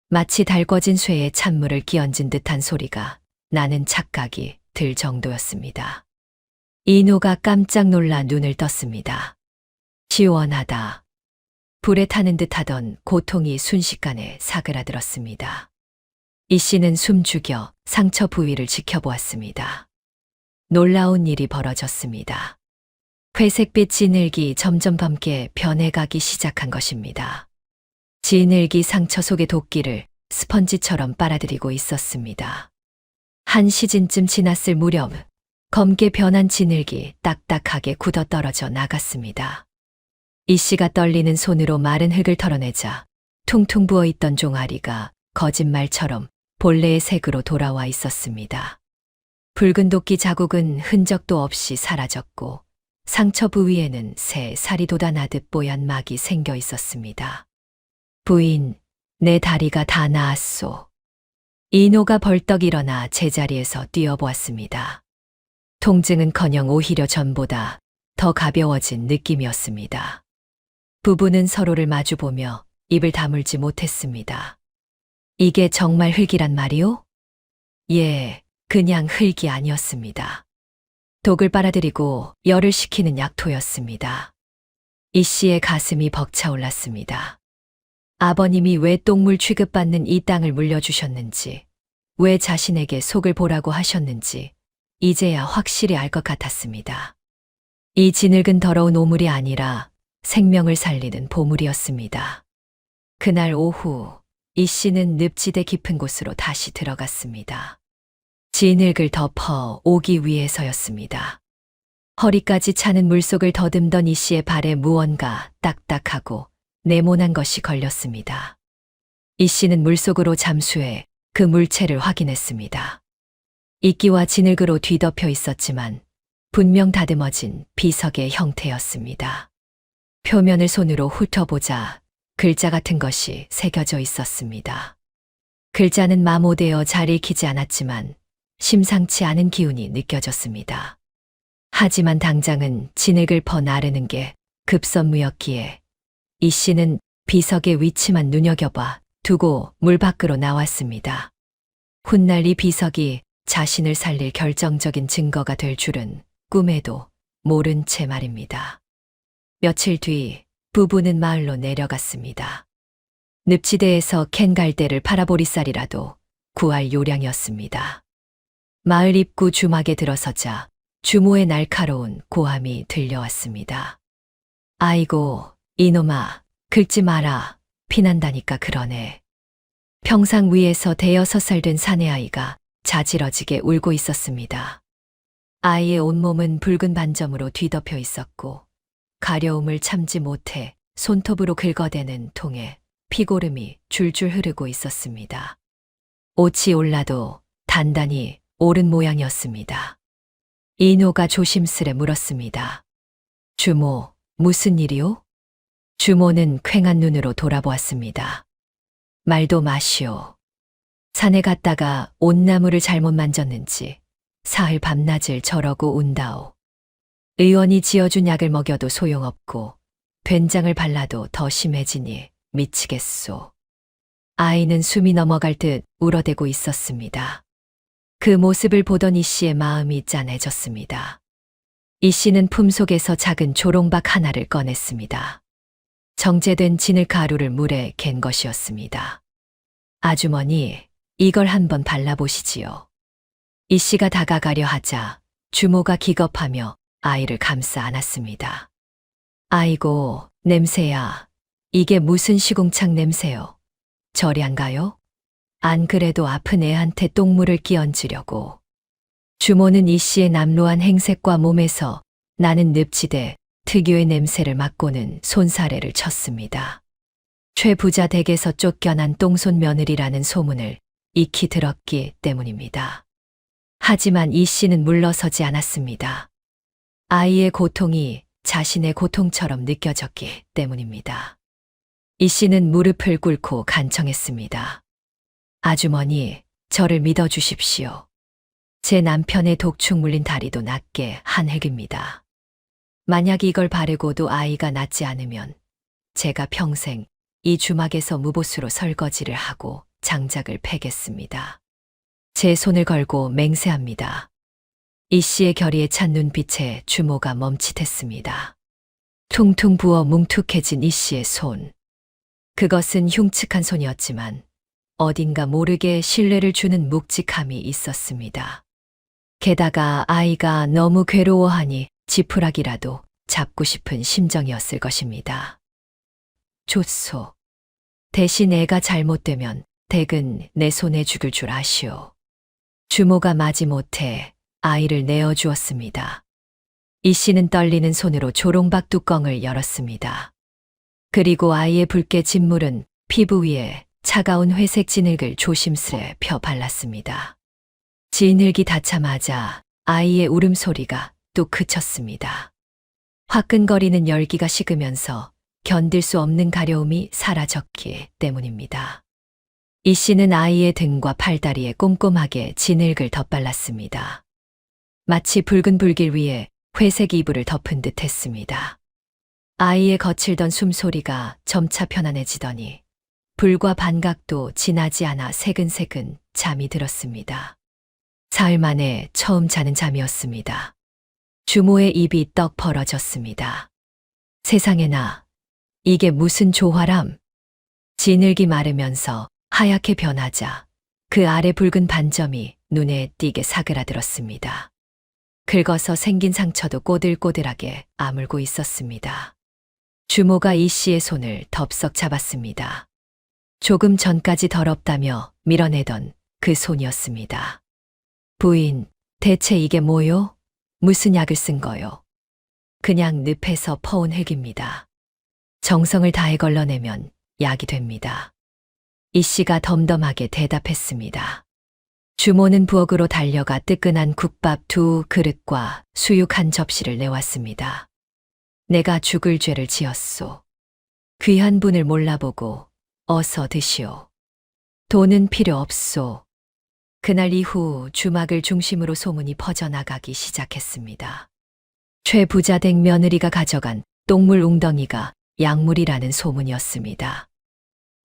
마치 달궈진 쇠에 찬물을 끼얹은 듯한 소리가 나는 착각이 들 정도였습니다. 이노가 깜짝 놀라 눈을 떴습니다. 시원하다. 불에 타는 듯하던 고통이 순식간에 사그라들었습니다. 이 씨는 숨죽여 상처 부위를 지켜보았습니다. 놀라운 일이 벌어졌습니다. 회색빛 진흙이 점점 검게 변해가기 시작한 것입니다. 진흙이 상처 속의 도끼를 스펀지처럼 빨아들이고 있었습니다. 한 시즌쯤 지났을 무렵 검게 변한 진흙이 딱딱하게 굳어떨어져 나갔습니다. 이 씨가 떨리는 손으로 마른 흙을 털어내자 퉁퉁 부어있던 종아리가 거짓말처럼 본래의 색으로 돌아와 있었습니다. 붉은 도끼 자국은 흔적도 없이 사라졌고 상처 부위에는 새 살이 돋아나듯 뽀얀 막이 생겨 있었습니다. 부인, 내 다리가 다 나았소. 이노가 벌떡 일어나 제자리에서 뛰어보았습니다. 통증은커녕 오히려 전보다 더 가벼워진 느낌이었습니다. 부부는 서로를 마주보며 입을 다물지 못했습니다. 이게 정말 흙이란 말이오? 예, 그냥 흙이 아니었습니다. 독을 빨아들이고 열을 식히는 약토였습니다. 이 씨의 가슴이 벅차올랐습니다. 아버님이 왜 똥물 취급받는 이 땅을 물려주셨는지, 왜 자신에게 속을 보라고 하셨는지 이제야 확실히 알 것 같았습니다. 이 진흙은 더러운 오물이 아니라 생명을 살리는 보물이었습니다. 그날 오후 이 씨는 늪지대 깊은 곳으로 다시 들어갔습니다. 진흙을 덮어 오기 위해서였습니다. 허리까지 차는 물속을 더듬던 이 씨의 발에 무언가 딱딱하고 네모난 것이 걸렸습니다. 이 씨는 물속으로 잠수해 그 물체를 확인했습니다. 이끼와 진흙으로 뒤덮여 있었지만 분명 다듬어진 비석의 형태였습니다. 표면을 손으로 훑어보자 글자 같은 것이 새겨져 있었습니다. 글자는 마모되어 잘 읽히지 않았지만 심상치 않은 기운이 느껴졌습니다. 하지만 당장은 진흙을 퍼 나르는 게 급선무였기에 이 씨는 비석의 위치만 눈여겨봐 두고 물 밖으로 나왔습니다. 훗날 이 비석이 자신을 살릴 결정적인 증거가 될 줄은 꿈에도 모른 채 말입니다. 며칠 뒤 부부는 마을로 내려갔습니다. 늪지대에서 캔 갈대를 팔아보리쌀이라도 구할 요량이었습니다. 마을 입구 주막에 들어서자 주모의 날카로운 고함이 들려왔습니다. 아이고, 이놈아, 긁지 마라. 피난다니까 그러네. 평상 위에서 대여섯 살 된 사내아이가 자지러지게 울고 있었습니다. 아이의 온몸은 붉은 반점으로 뒤덮여 있었고 가려움을 참지 못해 손톱으로 긁어대는 통에 피고름이 줄줄 흐르고 있었습니다. 옷이 올라도 단단히 오른 모양이었습니다. 이노가 조심스레 물었습니다. 주모, 무슨 일이오? 주모는 퀭한 눈으로 돌아보았습니다. 말도 마시오. 산에 갔다가 온나무를 잘못 만졌는지 사흘 밤낮을 저러고 운다오. 의원이 지어준 약을 먹여도 소용없고 된장을 발라도 더 심해지니 미치겠소. 아이는 숨이 넘어갈 듯 울어대고 있었습니다. 그 모습을 보던 이 씨의 마음이 짠해졌습니다. 이 씨는 품속에서 작은 조롱박 하나를 꺼냈습니다. 정제된 진흙가루를 물에 갠 것이었습니다. 아주머니, 이걸 한번 발라보시지요. 이 씨가 다가가려 하자 주모가 기겁하며 아이를 감싸 안았습니다. 아이고, 냄새야. 이게 무슨 시궁창 냄새요. 저리 안 가요? 안 그래도 아픈 애한테 똥물을 끼얹으려고. 주모는 이 씨의 남루한 행색과 몸에서 나는 늪지대 특유의 냄새를 맡고는 손사래를 쳤습니다. 최 부자 댁에서 쫓겨난 똥손 며느리라는 소문을 익히 들었기 때문입니다. 하지만 이 씨는 물러서지 않았습니다. 아이의 고통이 자신의 고통처럼 느껴졌기 때문입니다. 이 씨는 무릎을 꿇고 간청했습니다. 아주머니, 저를 믿어주십시오. 제 남편의 독축 물린 다리도 낫게 한 핵입니다. 만약 이걸 바르고도 아이가 낫지 않으면 제가 평생 이 주막에서 무보수로 설거지를 하고 장작을 패겠습니다. 제 손을 걸고 맹세합니다. 이 씨의 결의에 찬 눈빛에 주모가 멈칫했습니다. 퉁퉁 부어 뭉툭해진 이 씨의 손. 그것은 흉측한 손이었지만 어딘가 모르게 신뢰를 주는 묵직함이 있었습니다. 게다가 아이가 너무 괴로워하니 지푸라기라도 잡고 싶은 심정이었을 것입니다. 좋소. 대신 애가 잘못되면 댁은 내 손에 죽을 줄 아시오. 주모가 마지못해 아이를 내어주었습니다. 이 씨는 떨리는 손으로 조롱박 뚜껑을 열었습니다. 그리고 아이의 붉게 진 물은 피부 위에 차가운 회색 진흙을 조심스레 펴 발랐습니다. 진흙이 닿자마자 아이의 울음소리가 뚝 그쳤습니다. 화끈거리는 열기가 식으면서 견딜 수 없는 가려움이 사라졌기 때문입니다. 이 씨는 아이의 등과 팔다리에 꼼꼼하게 진흙을 덧발랐습니다. 마치 붉은 불길 위에 회색 이불을 덮은 듯 했습니다. 아이의 거칠던 숨소리가 점차 편안해지더니 불과 반각도 지나지 않아 새근새근 잠이 들었습니다. 사흘 만에 처음 자는 잠이었습니다. 주모의 입이 떡 벌어졌습니다. 세상에나, 이게 무슨 조화람? 진흙이 마르면서 하얗게 변하자 그 아래 붉은 반점이 눈에 띄게 사그라들었습니다. 긁어서 생긴 상처도 꼬들꼬들하게 아물고 있었습니다. 주모가 이 씨의 손을 덥석 잡았습니다. 조금 전까지 더럽다며 밀어내던 그 손이었습니다. 부인, 대체 이게 뭐요? 무슨 약을 쓴 거요? 그냥 늪에서 퍼온 흙입니다. 정성을 다해 걸러내면 약이 됩니다. 이 씨가 덤덤하게 대답했습니다. 주모는 부엌으로 달려가 뜨끈한 국밥 2 그릇과 수육 1 접시를 내왔습니다. 내가 죽을 죄를 지었소. 귀한 분을 몰라보고 어서 드시오. 돈은 필요 없소. 그날 이후 주막을 중심으로 소문이 퍼져나가기 시작했습니다. 최 부자댁 며느리가 가져간 똥물 웅덩이가 약물이라는 소문이었습니다.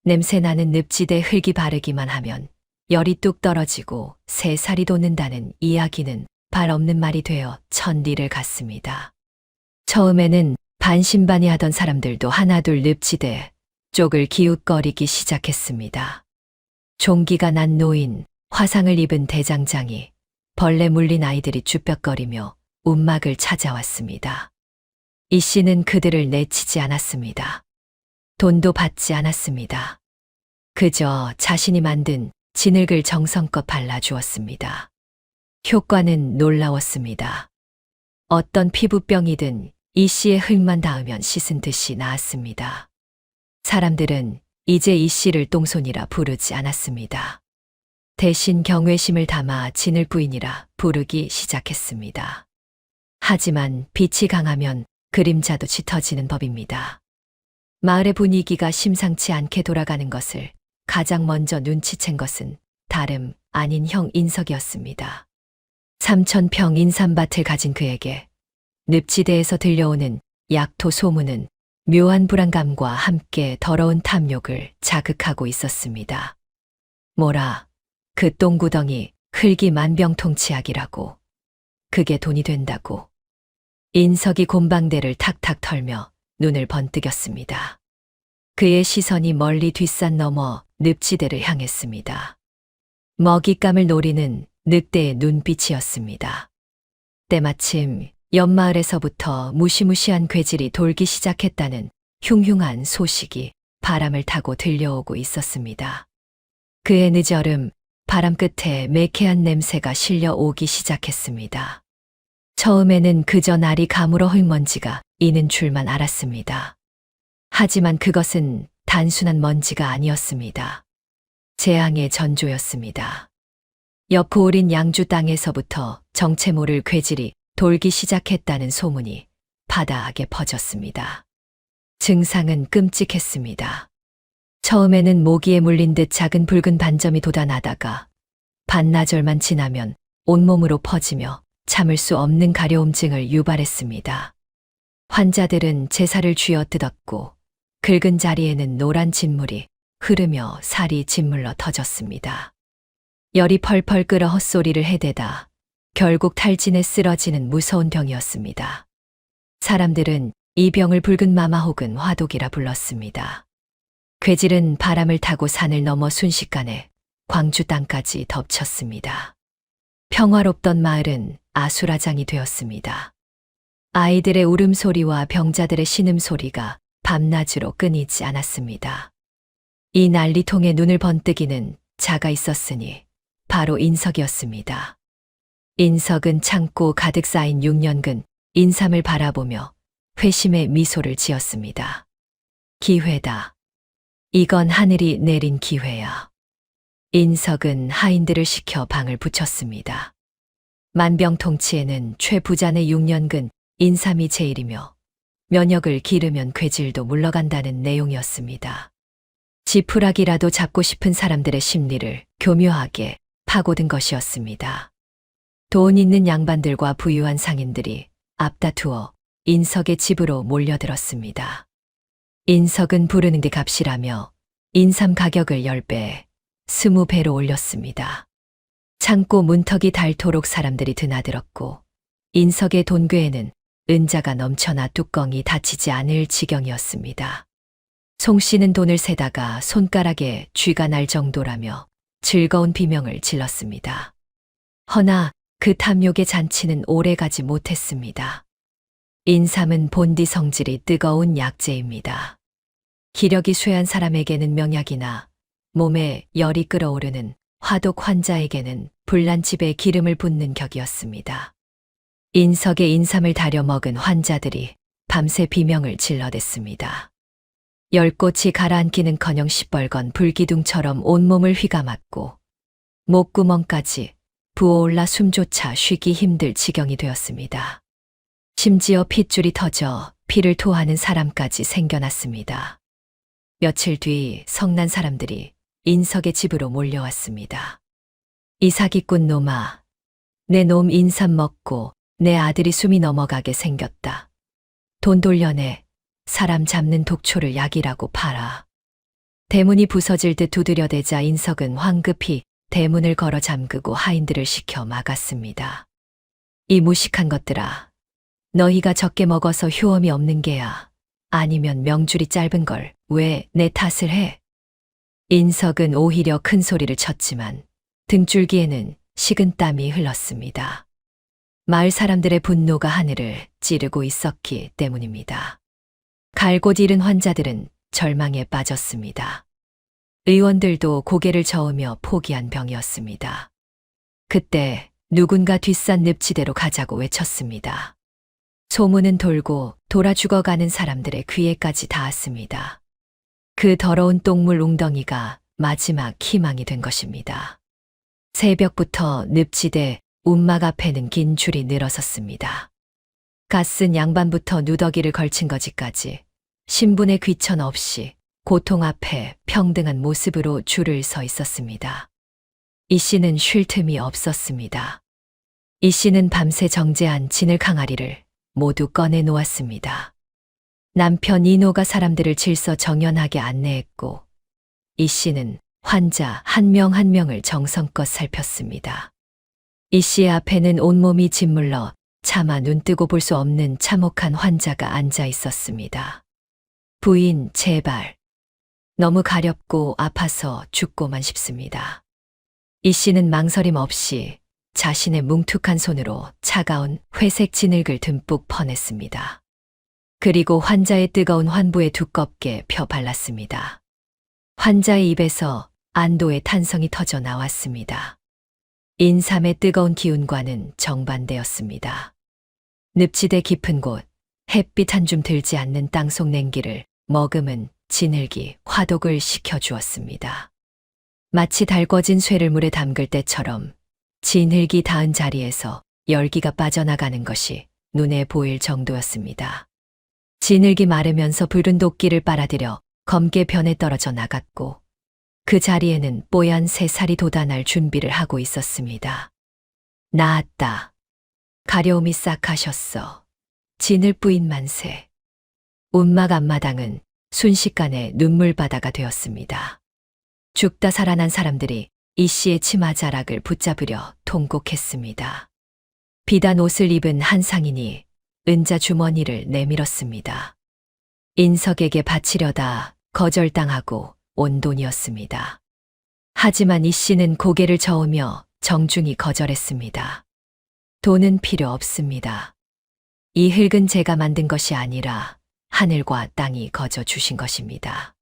냄새나는 늪지대 흙이 바르기만 하면 열이 뚝 떨어지고 새살이 돋는다는 이야기는 발 없는 말이 되어 천리를 갔습니다. 처음에는 반신반의하던 사람들도 하나둘 늪지대 쪽을 기웃거리기 시작했습니다. 종기가 난 노인, 화상을 입은 대장장이, 벌레 물린 아이들이 쭈뼛거리며 움막을 찾아왔습니다. 이 씨는 그들을 내치지 않았습니다. 돈도 받지 않았습니다. 그저 자신이 만든 진흙을 정성껏 발라주었습니다. 효과는 놀라웠습니다. 어떤 피부병이든 이 씨의 흙만 닿으면 씻은 듯이 나았습니다. 사람들은 이제 이 씨를 똥손이라 부르지 않았습니다. 대신 경외심을 담아 진흙 부인이라 부르기 시작했습니다. 하지만 빛이 강하면 그림자도 짙어지는 법입니다. 마을의 분위기가 심상치 않게 돌아가는 것을 가장 먼저 눈치챈 것은 다름 아닌 형 인석이었습니다. 3,000평 인삼밭을 가진 그에게 늪지대에서 들려오는 약토 소문은 묘한 불안감과 함께 더러운 탐욕을 자극하고 있었습니다. 뭐라, 그 똥구덩이 흙이 만병통치약이라고. 그게 돈이 된다고. 인석이 곰방대를 탁탁 털며 눈을 번뜩였습니다. 그의 시선이 멀리 뒷산 넘어 늪지대를 향했습니다. 먹잇감을 노리는 늑대의 눈빛이었습니다. 때마침 옆마을에서부터 무시무시한 괴질이 돌기 시작했다는 흉흉한 소식이 바람을 타고 들려오고 있었습니다. 그의 늦얼음, 바람 끝에 매캐한 냄새가 실려오기 시작했습니다. 처음에는 그저 날이 가물어 흙먼지가 이는 줄만 알았습니다. 하지만 그것은 단순한 먼지가 아니었습니다. 재앙의 전조였습니다. 옆 고을인 양주 땅에서부터 정체 모를 괴질이 돌기 시작했다는 소문이 바다하게 퍼졌습니다. 증상은 끔찍했습니다. 처음에는 모기에 물린 듯 작은 붉은 반점이 돋아나다가 반나절만 지나면 온몸으로 퍼지며 참을 수 없는 가려움증을 유발했습니다. 환자들은 제사를 쥐어 뜯었고 긁은 자리에는 노란 진물이 흐르며 살이 짓물러 터졌습니다. 열이 펄펄 끓어 헛소리를 해대다 결국 탈진에 쓰러지는 무서운 병이었습니다. 사람들은 이 병을 붉은 마마 혹은 화독이라 불렀습니다. 괴질은 바람을 타고 산을 넘어 순식간에 광주 땅까지 덮쳤습니다. 평화롭던 마을은 아수라장이 되었습니다. 아이들의 울음소리와 병자들의 신음소리가 밤낮으로 끊이지 않았습니다. 이 난리통에 눈을 번뜩이는 자가 있었으니 바로 인석이었습니다. 인석은 창고 가득 쌓인 6년근 인삼을 바라보며 회심의 미소를 지었습니다. 기회다. 이건 하늘이 내린 기회야. 인석은 하인들을 시켜 방을 붙였습니다. 만병통치에는 최부잔의 6년근 인삼이 제일이며 면역을 기르면 괴질도 물러간다는 내용이었습니다. 지푸라기라도 잡고 싶은 사람들의 심리를 교묘하게 파고든 것이었습니다. 돈 있는 양반들과 부유한 상인들이 앞다투어 인석의 집으로 몰려들었습니다. 인석은 부르는 데 값이라며 인삼 가격을 10배, 20배로 올렸습니다. 창고 문턱이 닳도록 사람들이 드나들었고 인석의 돈괴에는 은자가 넘쳐나 뚜껑이 닫히지 않을 지경이었습니다. 송 씨는 돈을 세다가 손가락에 쥐가 날 정도라며 즐거운 비명을 질렀습니다. 허나 그 탐욕의 잔치는 오래가지 못했습니다. 인삼은 본디 성질이 뜨거운 약재입니다. 기력이 쇠한 사람에게는 명약이나 몸에 열이 끓어오르는 화독 환자에게는 불난집에 기름을 붓는 격이었습니다. 인석의 인삼을 다려 먹은 환자들이 밤새 비명을 질러댔습니다. 열꽃이 가라앉기는커녕 시뻘건 불기둥처럼 온몸을 휘감았고 목구멍까지 부어올라 숨조차 쉬기 힘들 지경이 되었습니다. 심지어 핏줄이 터져 피를 토하는 사람까지 생겨났습니다. 며칠 뒤 성난 사람들이 인석의 집으로 몰려왔습니다. 이 사기꾼 놈아, 내 놈 인삼 먹고 내 아들이 숨이 넘어가게 생겼다. 돈 돌려내. 사람 잡는 독초를 약이라고 팔아. 대문이 부서질 듯 두드려대자 인석은 황급히 대문을 걸어 잠그고 하인들을 시켜 막았습니다. 이 무식한 것들아, 너희가 적게 먹어서 효험이 없는 게야. 아니면 명줄이 짧은 걸 왜 내 탓을 해? 인석은 오히려 큰 소리를 쳤지만 등줄기에는 식은 땀이 흘렀습니다. 마을 사람들의 분노가 하늘을 찌르고 있었기 때문입니다. 갈곳 잃은 환자들은 절망에 빠졌습니다. 의원들도 고개를 저으며 포기한 병이었습니다. 그때 누군가 뒷산 늪지대로 가자고 외쳤습니다. 소문은 돌고 돌아 죽어가는 사람들의 귀에까지 닿았습니다. 그 더러운 똥물 웅덩이가 마지막 희망이 된 것입니다. 새벽부터 늪지대 움막 앞에는 긴 줄이 늘어섰습니다. 갓쓴 양반부터 누더기를 걸친 거지까지 신분의 귀천 없이 고통 앞에 평등한 모습으로 줄을 서 있었습니다. 이 씨는 쉴 틈이 없었습니다. 이 씨는 밤새 정제한 진을 항아리를 모두 꺼내 놓았습니다. 남편 이노가 사람들을 질서 정연하게 안내했고 이 씨는 환자 한 명 한 명을 정성껏 살폈습니다. 이 씨의 앞에는 온몸이 짓물러 차마 눈뜨고 볼 수 없는 참혹한 환자가 앉아 있었습니다. 부인, 제발. 너무 가렵고 아파서 죽고만 싶습니다. 이 씨는 망설임 없이 자신의 뭉툭한 손으로 차가운 회색 진흙을 듬뿍 퍼냈습니다. 그리고 환자의 뜨거운 환부에 두껍게 펴 발랐습니다. 환자의 입에서 안도의 탄성이 터져 나왔습니다. 인삼의 뜨거운 기운과는 정반대였습니다. 늪지대 깊은 곳, 햇빛 한 줌 들지 않는 땅속 냉기를 머금은 진흙이 화독을 시켜주었습니다. 마치 달궈진 쇠를 물에 담글 때처럼 진흙이 닿은 자리에서 열기가 빠져나가는 것이 눈에 보일 정도였습니다. 진흙이 마르면서 붉은 도끼를 빨아들여 검게 변해 떨어져 나갔고 그 자리에는 뽀얀 새살이 돋아날 준비를 하고 있었습니다. 나았다. 가려움이 싹 가셨어. 진흙 부인 만세. 운막 앞마당은 순식간에 눈물바다가 되었습니다. 죽다 살아난 사람들이 이 씨의 치마자락을 붙잡으려 통곡했습니다. 비단 옷을 입은 한 상인이 은자 주머니를 내밀었습니다. 인석에게 바치려다 거절당하고 온 돈이었습니다. 하지만 이 씨는 고개를 저으며 정중히 거절했습니다. 돈은 필요 없습니다. 이 흙은 제가 만든 것이 아니라 하늘과 땅이 거저 주신 것입니다.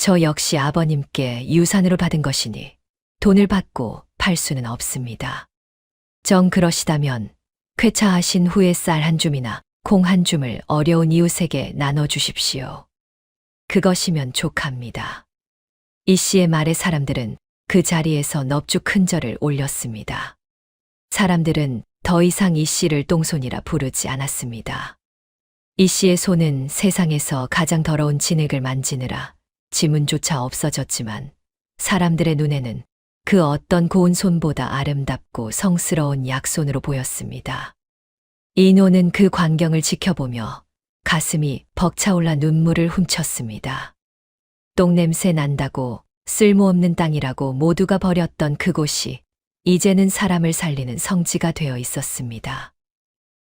저 역시 아버님께 유산으로 받은 것이니 돈을 받고 팔 수는 없습니다. 정 그러시다면 쾌차하신 후에 쌀 한 줌이나 콩 한 줌을 어려운 이웃에게 나눠주십시오. 그것이면 족합니다. 이 씨의 말에 사람들은 그 자리에서 넙죽 큰 절을 올렸습니다. 사람들은 더 이상 이 씨를 똥손이라 부르지 않았습니다. 이 씨의 손은 세상에서 가장 더러운 진흙을 만지느라 지문조차 없어졌지만 사람들의 눈에는 그 어떤 고운 손보다 아름답고 성스러운 약손으로 보였습니다. 이노는 그 광경을 지켜보며 가슴이 벅차올라 눈물을 훔쳤습니다. 똥냄새 난다고 쓸모없는 땅이라고 모두가 버렸던 그곳이 이제는 사람을 살리는 성지가 되어 있었습니다.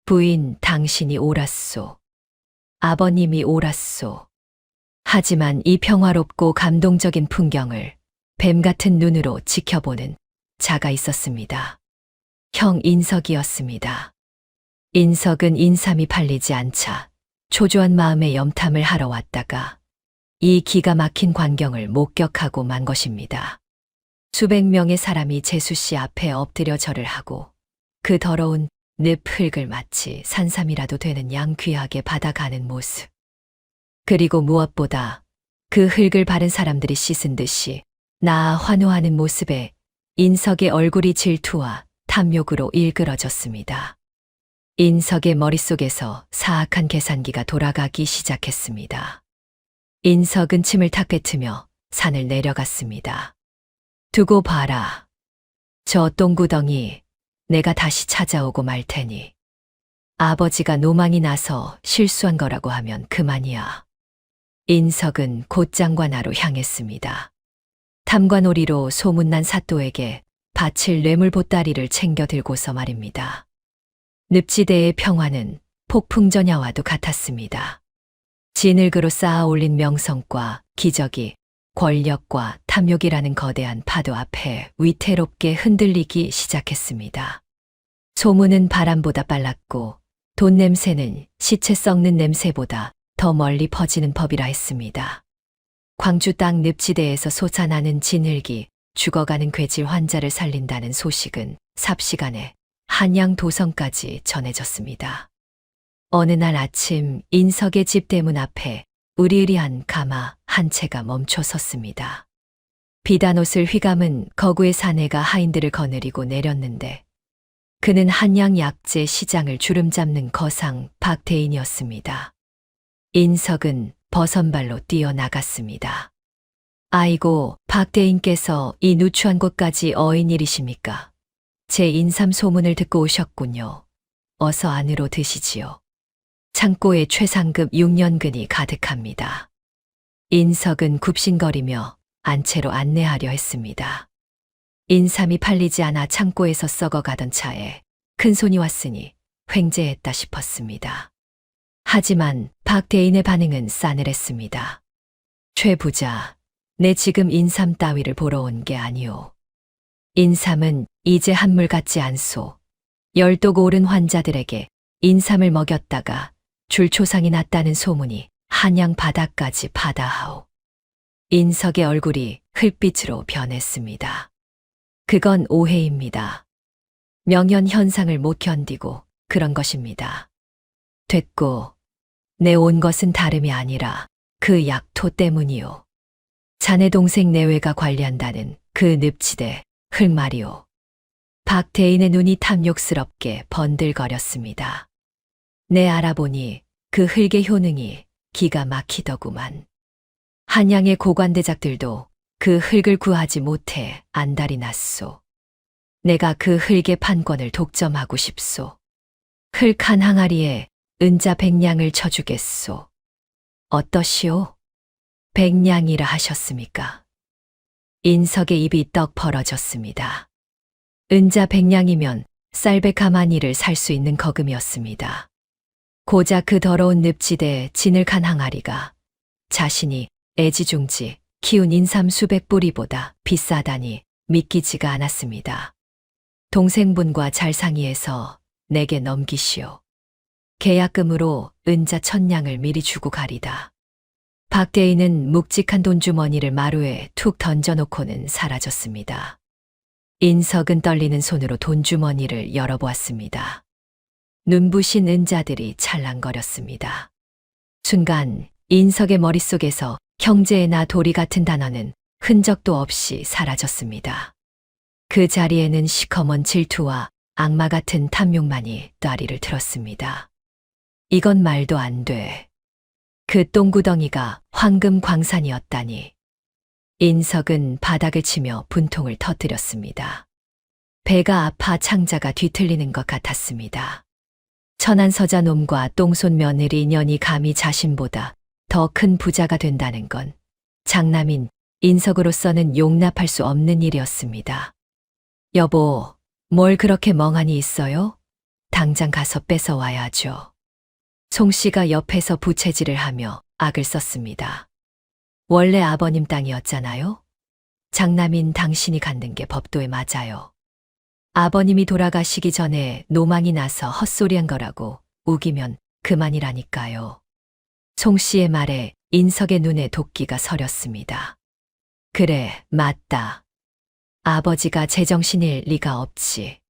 부인, 당신이 옳았소. 아버님이 옳았소. 하지만 이 평화롭고 감동적인 풍경을 뱀 같은 눈으로 지켜보는 자가 있었습니다. 형 인석이었습니다. 인석은 인삼이 팔리지 않자 초조한 마음에 염탐을 하러 왔다가 이 기가 막힌 광경을 목격하고 만 것입니다. 수백 명의 사람이 재수 씨 앞에 엎드려 절을 하고 그 더러운 늪 흙을 마치 산삼이라도 되는 양 귀하게 받아가는 모습. 그리고 무엇보다 그 흙을 바른 사람들이 씻은 듯이 나아 환호하는 모습에 인석의 얼굴이 질투와 탐욕으로 일그러졌습니다. 인석의 머릿속에서 사악한 계산기가 돌아가기 시작했습니다. 인석은 침을 탁 뱉으며 산을 내려갔습니다. 두고 봐라. 저 똥구덩이 내가 다시 찾아오고 말 테니 아버지가 노망이 나서 실수한 거라고 하면 그만이야. 인석은 곧 장관하로 향했습니다. 탐관오리로 소문난 사또에게 바칠 뇌물 보따리를 챙겨 들고서 말입니다. 늪지대의 평화는 폭풍전야와도 같았습니다. 진흙으로 쌓아 올린 명성과 기적이 권력과 탐욕이라는 거대한 파도 앞에 위태롭게 흔들리기 시작했습니다. 소문은 바람보다 빨랐고 돈 냄새는 시체 썩는 냄새보다 더 멀리 퍼지는 법이라 했습니다. 광주 땅 늪지대에서 솟아나는 진흙이 죽어가는 괴질 환자를 살린다는 소식은 삽시간에 한양 도성까지 전해졌습니다. 어느 날 아침 인석의 집 대문 앞에 으리으리한 가마 한 채가 멈춰 섰습니다. 비단옷을 휘감은 거구의 사내가 하인들을 거느리고 내렸는데 그는 한양 약재 시장을 주름잡는 거상 박대인이었습니다. 인석은 버선발로 뛰어나갔습니다. 아이고, 박대인께서 이 누추한 곳까지 어인 일이십니까? 제 인삼 소문을 듣고 오셨군요. 어서 안으로 드시지요. 창고에 최상급 6년근이 가득합니다. 인석은 굽신거리며 안채로 안내하려 했습니다. 인삼이 팔리지 않아 창고에서 썩어가던 차에 큰손이 왔으니 횡재했다 싶었습니다. 하지만 박대인의 반응은 싸늘했습니다. 최 부자, 내 지금 인삼 따위를 보러 온 게 아니오. 인삼은 이제 한물 같지 않소. 열독 오른 환자들에게 인삼을 먹였다가 줄초상이 났다는 소문이 한양 바다까지 파다하오. 인석의 얼굴이 흙빛으로 변했습니다. 그건 오해입니다. 명현 현상을 못 견디고 그런 것입니다. 됐고, 내 온 것은 다름이 아니라 그 약토 때문이오. 자네 동생 내외가 관리한다는 그 늪지대 흙말이오. 박대인의 눈이 탐욕스럽게 번들거렸습니다. 내 알아보니 그 흙의 효능이 기가 막히더구만. 한양의 고관대작들도 그 흙을 구하지 못해 안달이 났소. 내가 그 흙의 판권을 독점하고 싶소. 흙 한 항아리에 은자 100냥을 쳐주겠소. 어떠시오? 100냥이라 하셨습니까? 인석의 입이 떡 벌어졌습니다. 은자 100냥이면 쌀배 가마니를 살 수 있는 거금이었습니다. 고작 그 더러운 늪지대에 진을 간 항아리가 자신이 애지중지 키운 인삼 수백 뿌리보다 비싸다니 믿기지가 않았습니다. 동생분과 잘 상의해서 내게 넘기시오. 계약금으로 은자 1000냥을 미리 주고 가리다. 박대인은 묵직한 돈주머니를 마루에 툭 던져놓고는 사라졌습니다. 인석은 떨리는 손으로 돈주머니를 열어보았습니다. 눈부신 은자들이 찰랑거렸습니다. 순간 인석의 머릿속에서 형제나 도리 같은 단어는 흔적도 없이 사라졌습니다. 그 자리에는 시커먼 질투와 악마 같은 탐욕만이 따리를 틀었습니다. 이건 말도 안 돼. 그 똥구덩이가 황금 광산이었다니. 인석은 바닥을 치며 분통을 터뜨렸습니다. 배가 아파 창자가 뒤틀리는 것 같았습니다. 천안서자 놈과 똥손 며느리 년이 감히 자신보다 더 큰 부자가 된다는 건 장남인 인석으로서는 용납할 수 없는 일이었습니다. 여보, 뭘 그렇게 멍하니 있어요? 당장 가서 뺏어와야죠. 송 씨가 옆에서 부채질을 하며 악을 썼습니다. 원래 아버님 땅이었잖아요? 장남인 당신이 갖는 게 법도에 맞아요. 아버님이 돌아가시기 전에 노망이 나서 헛소리한 거라고 우기면 그만이라니까요. 송 씨의 말에 인석의 눈에 도끼가 서렸습니다. 그래, 맞다. 아버지가 제정신일 리가 없지.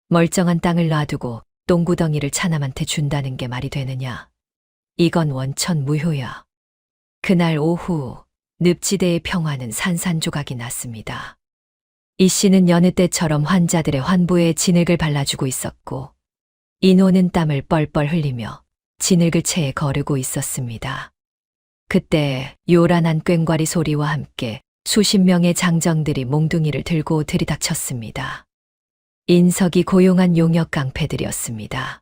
멀쩡한 땅을 놔두고 똥구덩이를 차남한테 준다는 게 말이 되느냐. 이건 원천 무효야. 그날 오후 늪지대의 평화는 산산조각이 났습니다. 이 씨는 여느 때처럼 환자들의 환부에 진흙을 발라주고 있었고 인호는 땀을 뻘뻘 흘리며 진흙을 채에 거르고 있었습니다. 그때 요란한 꽹과리 소리와 함께 수십 명의 장정들이 몽둥이를 들고 들이닥쳤습니다. 인석이 고용한 용역 깡패들이었습니다.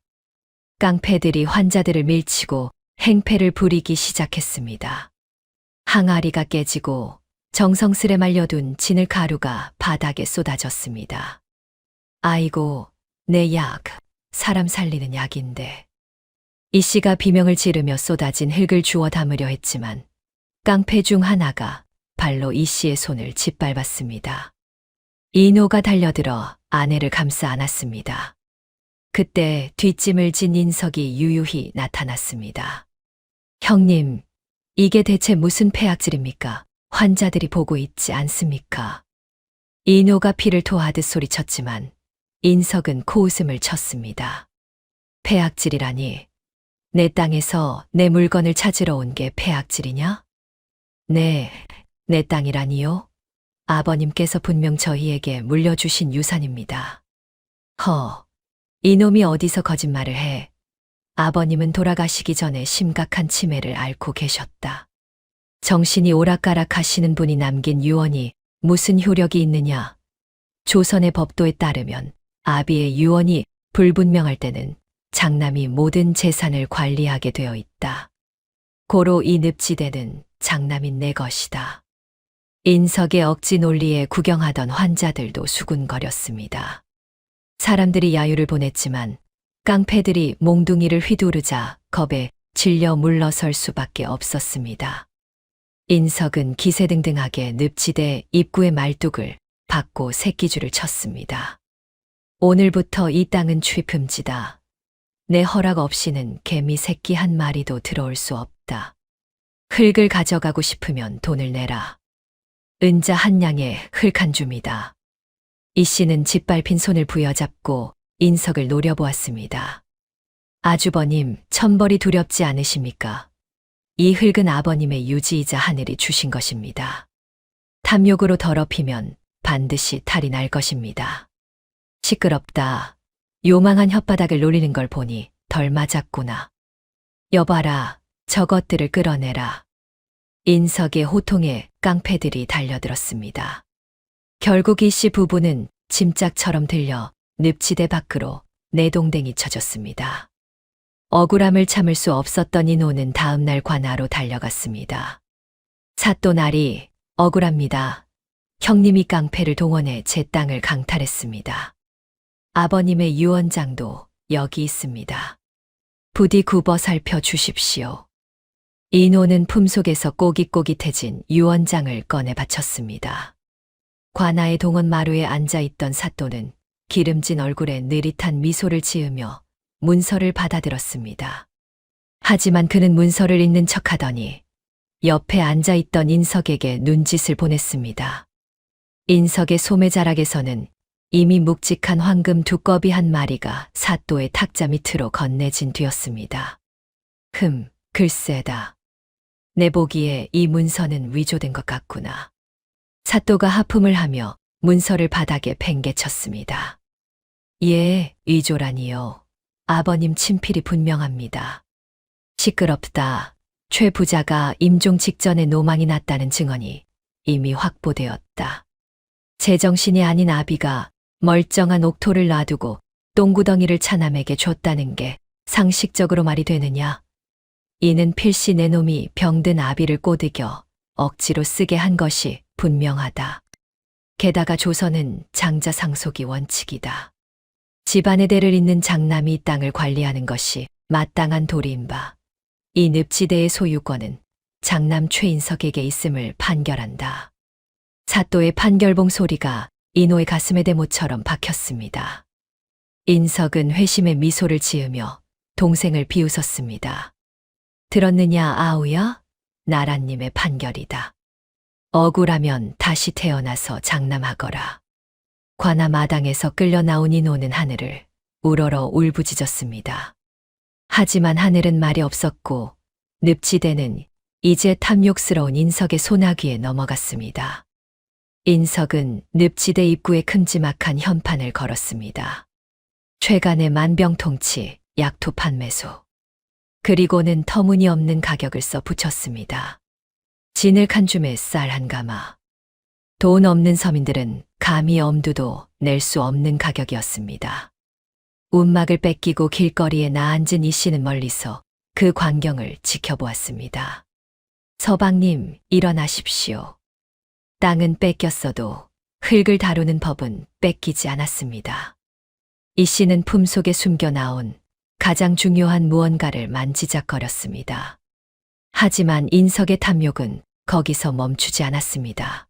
깡패들이 환자들을 밀치고 행패를 부리기 시작했습니다. 항아리가 깨지고 정성스레 말려둔 진흙 가루가 바닥에 쏟아졌습니다. 아이고, 내 약, 사람 살리는 약인데. 이 씨가 비명을 지르며 쏟아진 흙을 주워 담으려 했지만 깡패 중 하나가 발로 이 씨의 손을 짓밟았습니다. 인호가 달려들어 아내를 감싸 안았습니다. 그때 뒷짐을 진 인석이 유유히 나타났습니다. 형님, 이게 대체 무슨 폐악질입니까? 환자들이 보고 있지 않습니까? 인호가 피를 토하듯 소리쳤지만 인석은 코웃음을 쳤습니다. 폐악질이라니, 내 땅에서 내 물건을 찾으러 온 게 폐악질이냐? 네, 내 땅이라니요? 아버님께서 분명 저희에게 물려주신 유산입니다. 이놈이 어디서 거짓말을 해? 아버님은 돌아가시기 전에 심각한 치매를 앓고 계셨다. 정신이 오락가락하시는 분이 남긴 유언이 무슨 효력이 있느냐. 조선의 법도에 따르면 아비의 유언이 불분명할 때는 장남이 모든 재산을 관리하게 되어 있다. 고로 이 늪지대는 장남인 내 것이다. 인석의 억지 논리에 구경하던 환자들도 수군거렸습니다. 사람들이 야유를 보냈지만 깡패들이 몽둥이를 휘두르자 겁에 질려 물러설 수밖에 없었습니다. 인석은 기세등등하게 늪지대 입구의 말뚝을 받고 새끼줄을 쳤습니다. 오늘부터 이 땅은 취품지다. 내 허락 없이는 개미 새끼 한 마리도 들어올 수 없다. 흙을 가져가고 싶으면 돈을 내라. 은자 한 양에 흙 한 줌이다. 이 씨는 짓밟힌 손을 부여잡고 인석을 노려보았습니다. 아주버님, 천벌이 두렵지 않으십니까? 이 흙은 아버님의 유지이자 하늘이 주신 것입니다. 탐욕으로 더럽히면 반드시 탈이 날 것입니다. 시끄럽다. 요망한 혓바닥을 노리는 걸 보니 덜 맞았구나. 여봐라, 저것들을 끌어내라. 인석의 호통에 깡패들이 달려들었습니다. 결국 이 씨 부부는 짐짝처럼 들려 늪지대 밖으로 내동댕이 쳐졌습니다. 억울함을 참을 수 없었던 인호는 다음날 관아로 달려갔습니다. 사또날이 억울합니다. 형님이 깡패를 동원해 제 땅을 강탈했습니다. 아버님의 유언장도 여기 있습니다. 부디 굽어 살펴 주십시오. 인호는 품속에서 꼬깃꼬깃해진 유언장을 꺼내 바쳤습니다. 관아의 동원 마루에 앉아있던 사또는 기름진 얼굴에 느릿한 미소를 지으며 문서를 받아들었습니다. 하지만 그는 문서를 읽는 척하더니 옆에 앉아있던 인석에게 눈짓을 보냈습니다. 인석의 소매자락에서는 이미 묵직한 황금 두꺼비 한 마리가 사또의 탁자 밑으로 건네진 뒤였습니다. 글쎄다. 내 보기에 이 문서는 위조된 것 같구나. 사또가 하품을 하며 문서를 바닥에 팽개쳤습니다. 예, 위조라니요. 아버님 친필이 분명합니다. 시끄럽다. 최 부자가 임종 직전에 노망이 났다는 증언이 이미 확보되었다. 제정신이 아닌 아비가 멀쩡한 옥토를 놔두고 똥구덩이를 차남에게 줬다는 게 상식적으로 말이 되느냐? 이는 필시 내 놈이 병든 아비를 꼬드겨 억지로 쓰게 한 것이 분명하다. 게다가 조선은 장자 상속이 원칙이다. 집안의 대를 잇는 장남이 이 땅을 관리하는 것이 마땅한 도리인 바, 이 늪지대의 소유권은 장남 최인석에게 있음을 판결한다. 사또의 판결봉 소리가 인호의 가슴에 대못처럼 박혔습니다. 인석은 회심의 미소를 지으며 동생을 비웃었습니다. 들었느냐, 아우야? 나라님의 판결이다. 억울하면 다시 태어나서 장남하거라. 관아 마당에서 끌려 나온 인호는 하늘을 우러러 울부짖었습니다. 하지만 하늘은 말이 없었고 늪지대는 이제 탐욕스러운 인석의 소나귀에 넘어갔습니다. 인석은 늪지대 입구에 큼지막한 현판을 걸었습니다. 최간의 만병통치, 약토 판매소. 그리고는 터무니없는 가격을 써 붙였습니다. 진흙 한 줌에 쌀 한 가마. 돈 없는 서민들은 감히 엄두도 낼 수 없는 가격이었습니다. 움막을 뺏기고 길거리에 나앉은 이 씨는 멀리서 그 광경을 지켜보았습니다. 서방님, 일어나십시오. 땅은 뺏겼어도 흙을 다루는 법은 뺏기지 않았습니다. 이 씨는 품속에 숨겨나온 가장 중요한 무언가를 만지작거렸습니다. 하지만 인석의 탐욕은 거기서 멈추지 않았습니다.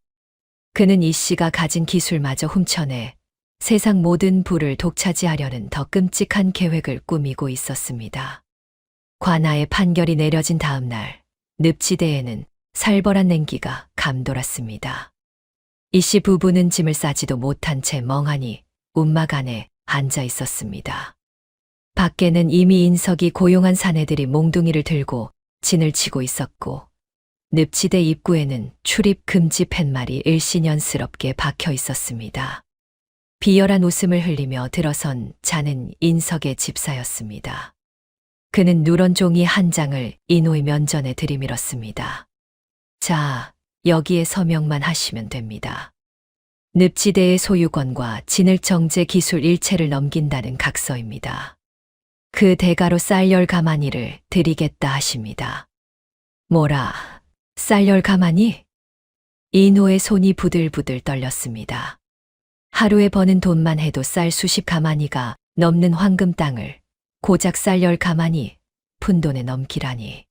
그는 이 씨가 가진 기술마저 훔쳐내 세상 모든 부를 독차지하려는 더 끔찍한 계획을 꾸미고 있었습니다. 관아의 판결이 내려진 다음 날, 늪지대에는 살벌한 냉기가 감돌았습니다. 이 씨 부부는 짐을 싸지도 못한 채 멍하니 움막 안에 앉아 있었습니다. 밖에는 이미 인석이 고용한 사내들이 몽둥이를 들고 진을 치고 있었고, 늪지대 입구에는 출입 금지 팻말이 일신연스럽게 박혀 있었습니다. 비열한 웃음을 흘리며 들어선 자는 인석의 집사였습니다. 그는 누런 종이 한 장을 인호의 면전에 들이밀었습니다. 자, 여기에 서명만 하시면 됩니다. 늪지대의 소유권과 진흙정제 기술 일체를 넘긴다는 각서입니다. 그 대가로 쌀열 가마니를 드리겠다 하십니다. 뭐라, 쌀열 가마니? 이노의 손이 부들부들 떨렸습니다. 하루에 버는 돈만 해도 쌀 수십 가마니가 넘는 황금 땅을 고작 쌀열 가마니, 푼돈에 넘기라니.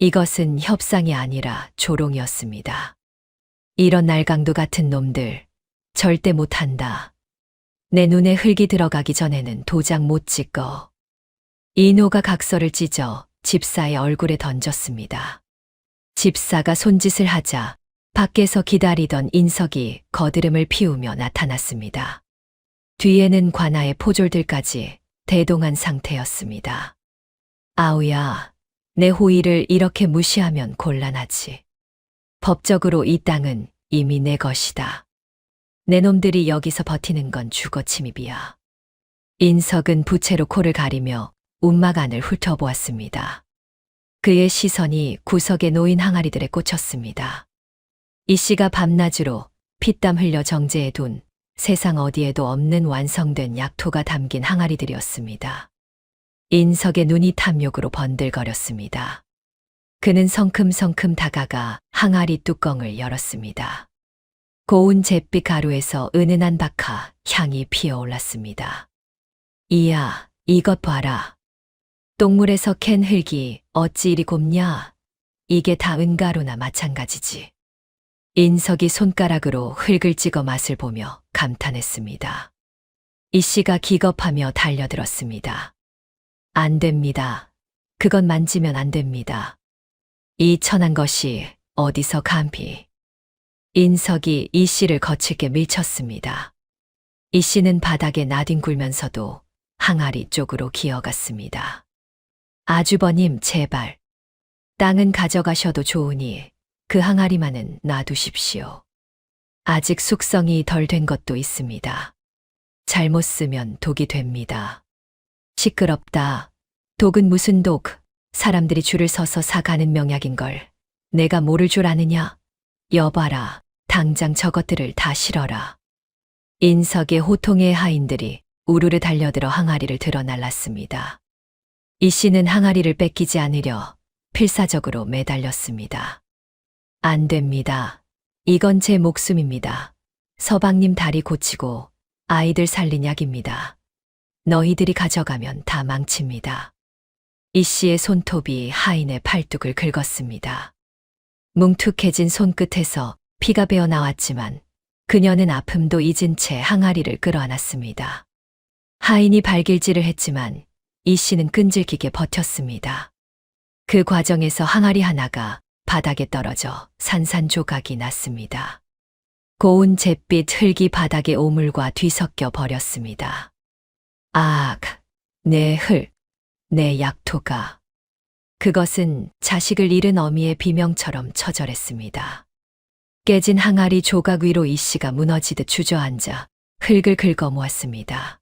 이것은 협상이 아니라 조롱이었습니다. 이런 날강도 같은 놈들 절대 못한다. 내 눈에 흙이 들어가기 전에는 도장 못 찍어. 이노가 각서를 찢어 집사의 얼굴에 던졌습니다. 집사가 손짓을 하자 밖에서 기다리던 인석이 거드름을 피우며 나타났습니다. 뒤에는 관아의 포졸들까지 대동한 상태였습니다. 아우야, 내 호의를 이렇게 무시하면 곤란하지. 법적으로 이 땅은 이미 내 것이다. 내 놈들이 여기서 버티는 건 주거 침입이야. 인석은 부채로 코를 가리며 움막 안을 훑어보았습니다. 그의 시선이 구석에 놓인 항아리들에 꽂혔습니다. 이 씨가 밤낮으로 피땀 흘려 정제해둔 세상 어디에도 없는 완성된 약토가 담긴 항아리들이었습니다. 인석의 눈이 탐욕으로 번들거렸습니다. 그는 성큼성큼 다가가 항아리 뚜껑을 열었습니다. 고운 잿빛 가루에서 은은한 박하 향이 피어올랐습니다. 이야, 이것 봐라. 똥물에서 캔 흙이 어찌 이리 곱냐? 이게 다 은가루나 마찬가지지. 인석이 손가락으로 흙을 찍어 맛을 보며 감탄했습니다. 이 씨가 기겁하며 달려들었습니다. 안 됩니다. 그건 만지면 안 됩니다. 이 천한 것이 어디서 감히. 인석이 이 씨를 거칠게 밀쳤습니다. 이 씨는 바닥에 나뒹굴면서도 항아리 쪽으로 기어갔습니다. 아주버님, 제발. 땅은 가져가셔도 좋으니 그 항아리만은 놔두십시오. 아직 숙성이 덜 된 것도 있습니다. 잘못 쓰면 독이 됩니다. 시끄럽다. 독은 무슨 독? 사람들이 줄을 서서 사가는 명약인걸. 내가 모를 줄 아느냐? 여봐라. 당장 저것들을 다 실어라. 인석의 호통의 하인들이 우르르 달려들어 항아리를 들어 날랐습니다. 이 씨는 항아리를 뺏기지 않으려 필사적으로 매달렸습니다. 안 됩니다. 이건 제 목숨입니다. 서방님 다리 고치고 아이들 살린 약입니다. 너희들이 가져가면 다 망칩니다. 이 씨의 손톱이 하인의 팔뚝을 긁었습니다. 뭉툭해진 손끝에서 피가 배어 나왔지만 그녀는 아픔도 잊은 채 항아리를 끌어안았습니다. 하인이 발길질을 했지만 이 씨는 끈질기게 버텼습니다. 그 과정에서 항아리 하나가 바닥에 떨어져 산산조각이 났습니다. 고운 잿빛 흙이 바닥에 오물과 뒤섞여 버렸습니다. 악, 내 흙, 내 약토가. 그것은 자식을 잃은 어미의 비명처럼 처절했습니다. 깨진 항아리 조각 위로 이 씨가 무너지듯 주저앉아 흙을 긁어 모았습니다.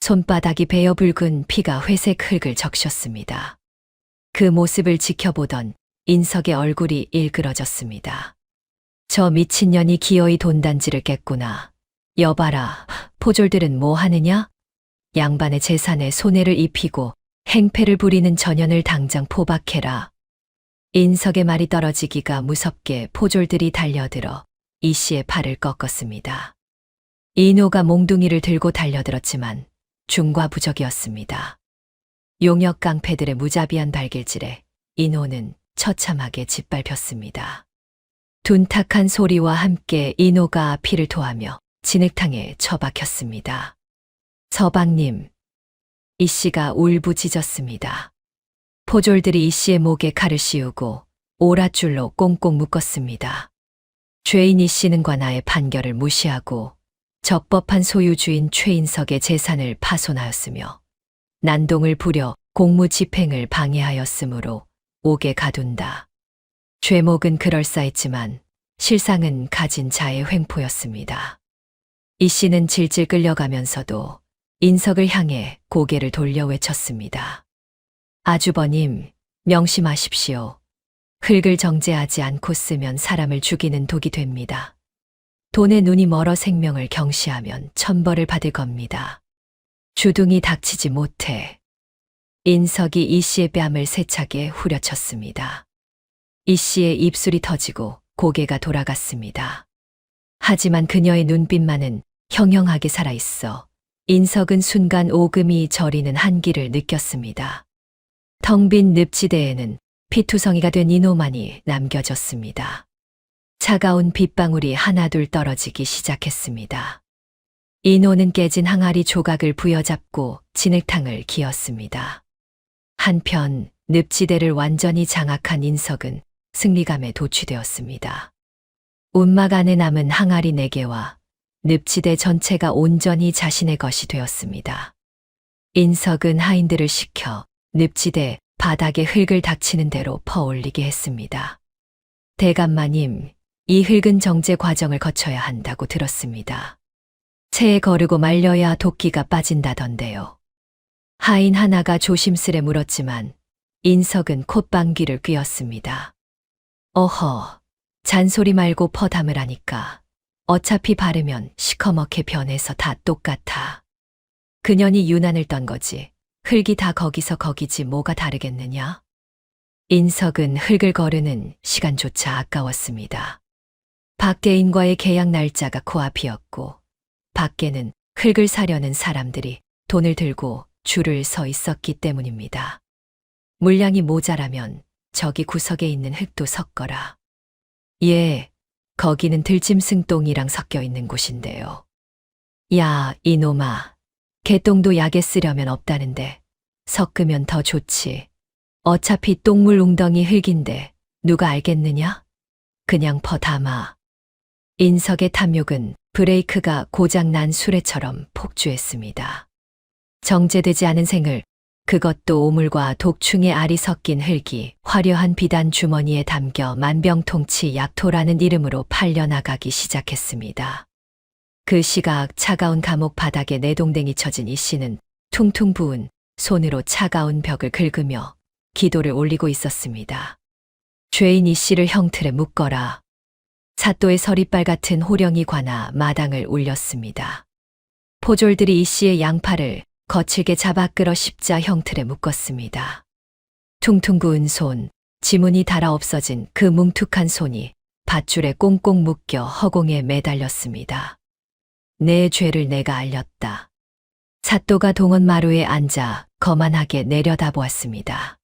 손바닥이 베어 붉은 피가 회색 흙을 적셨습니다. 그 모습을 지켜보던 인석의 얼굴이 일그러졌습니다. 저 미친년이 기어이 돈단지를 깼구나. 여봐라, 포졸들은 뭐 하느냐? 양반의 재산에 손해를 입히고 행패를 부리는 전연을 당장 포박해라. 인석의 말이 떨어지기가 무섭게 포졸들이 달려들어 이 씨의 팔을 꺾었습니다. 이노가 몽둥이를 들고 달려들었지만 중과부적이었습니다. 용역 깡패들의 무자비한 발길질에 이노는 처참하게 짓밟혔습니다. 둔탁한 소리와 함께 이노가 피를 토하며 진흙탕에 처박혔습니다. 서방님, 이 씨가 울부짖었습니다. 포졸들이 이 씨의 목에 칼을 씌우고 오랏줄로 꽁꽁 묶었습니다. 죄인 이 씨는 관아의 판결을 무시하고 적법한 소유주인 최인석의 재산을 파손하였으며 난동을 부려 공무 집행을 방해하였으므로 옥에 가둔다. 죄목은 그럴싸했지만 실상은 가진 자의 횡포였습니다. 이 씨는 질질 끌려가면서도 인석을 향해 고개를 돌려 외쳤습니다. 아주버님, 명심하십시오. 흙을 정제하지 않고 쓰면 사람을 죽이는 독이 됩니다. 돈에 눈이 멀어 생명을 경시하면 천벌을 받을 겁니다. 주둥이 닥치지 못해 인석이 이 씨의 뺨을 세차게 후려쳤습니다. 이 씨의 입술이 터지고 고개가 돌아갔습니다. 하지만 그녀의 눈빛만은 형형하게 살아있어 인석은 순간 오금이 저리는 한기를 느꼈습니다. 텅 빈 늪지대에는 피투성이가 된 이노만이 남겨졌습니다. 차가운 빗방울이 하나둘 떨어지기 시작했습니다. 이노는 깨진 항아리 조각을 부여잡고 진흙탕을 기었습니다. 한편 늪지대를 완전히 장악한 인석은 승리감에 도취되었습니다. 움막 안에 남은 항아리 4개와 늪지대 전체가 온전히 자신의 것이 되었습니다. 인석은 하인들을 시켜 늪지대 바닥에 흙을 닥치는 대로 퍼올리게 했습니다. 대감마님, 이 흙은 정제 과정을 거쳐야 한다고 들었습니다. 체에 거르고 말려야 도끼가 빠진다던데요. 하인 하나가 조심스레 물었지만 인석은 콧방귀를 뀌었습니다. 어허, 잔소리 말고 퍼 담으라니까. 어차피 바르면 시커멓게 변해서 다 똑같아. 그년이 유난을 떤 거지. 흙이 다 거기서 거기지 뭐가 다르겠느냐? 인석은 흙을 거르는 시간조차 아까웠습니다. 박대인과의 계약 날짜가 코앞이었고 밖에는 흙을 사려는 사람들이 돈을 들고 줄을 서 있었기 때문입니다. 물량이 모자라면 저기 구석에 있는 흙도 섞어라. 예, 거기는 들짐승똥이랑 섞여 있는 곳인데요. 야, 이놈아. 개똥도 약에 쓰려면 없다는데 섞으면 더 좋지. 어차피 똥물 웅덩이 흙인데 누가 알겠느냐? 그냥 퍼 담아. 인석의 탐욕은 브레이크가 고장난 수레처럼 폭주했습니다. 정제되지 않은 생을, 그것도 오물과 독충의 알이 섞인 흙이 화려한 비단 주머니에 담겨 만병통치 약토라는 이름으로 팔려나가기 시작했습니다. 그 시각 차가운 감옥 바닥에 내동댕이 쳐진 이 씨는 퉁퉁 부은 손으로 차가운 벽을 긁으며 기도를 올리고 있었습니다. 죄인 이 씨를 형틀에 묶어라. 사또의 서리빨 같은 호령이 관아 마당을 울렸습니다. 포졸들이 이 씨의 양팔을 거칠게 잡아 끌어 십자 형틀에 묶었습니다. 퉁퉁 구은 손, 지문이 닳아 없어진 그 뭉툭한 손이 밧줄에 꽁꽁 묶여 허공에 매달렸습니다. 내 죄를 내가 알렸다. 사또가 동원 마루에 앉아 거만하게 내려다보았습니다.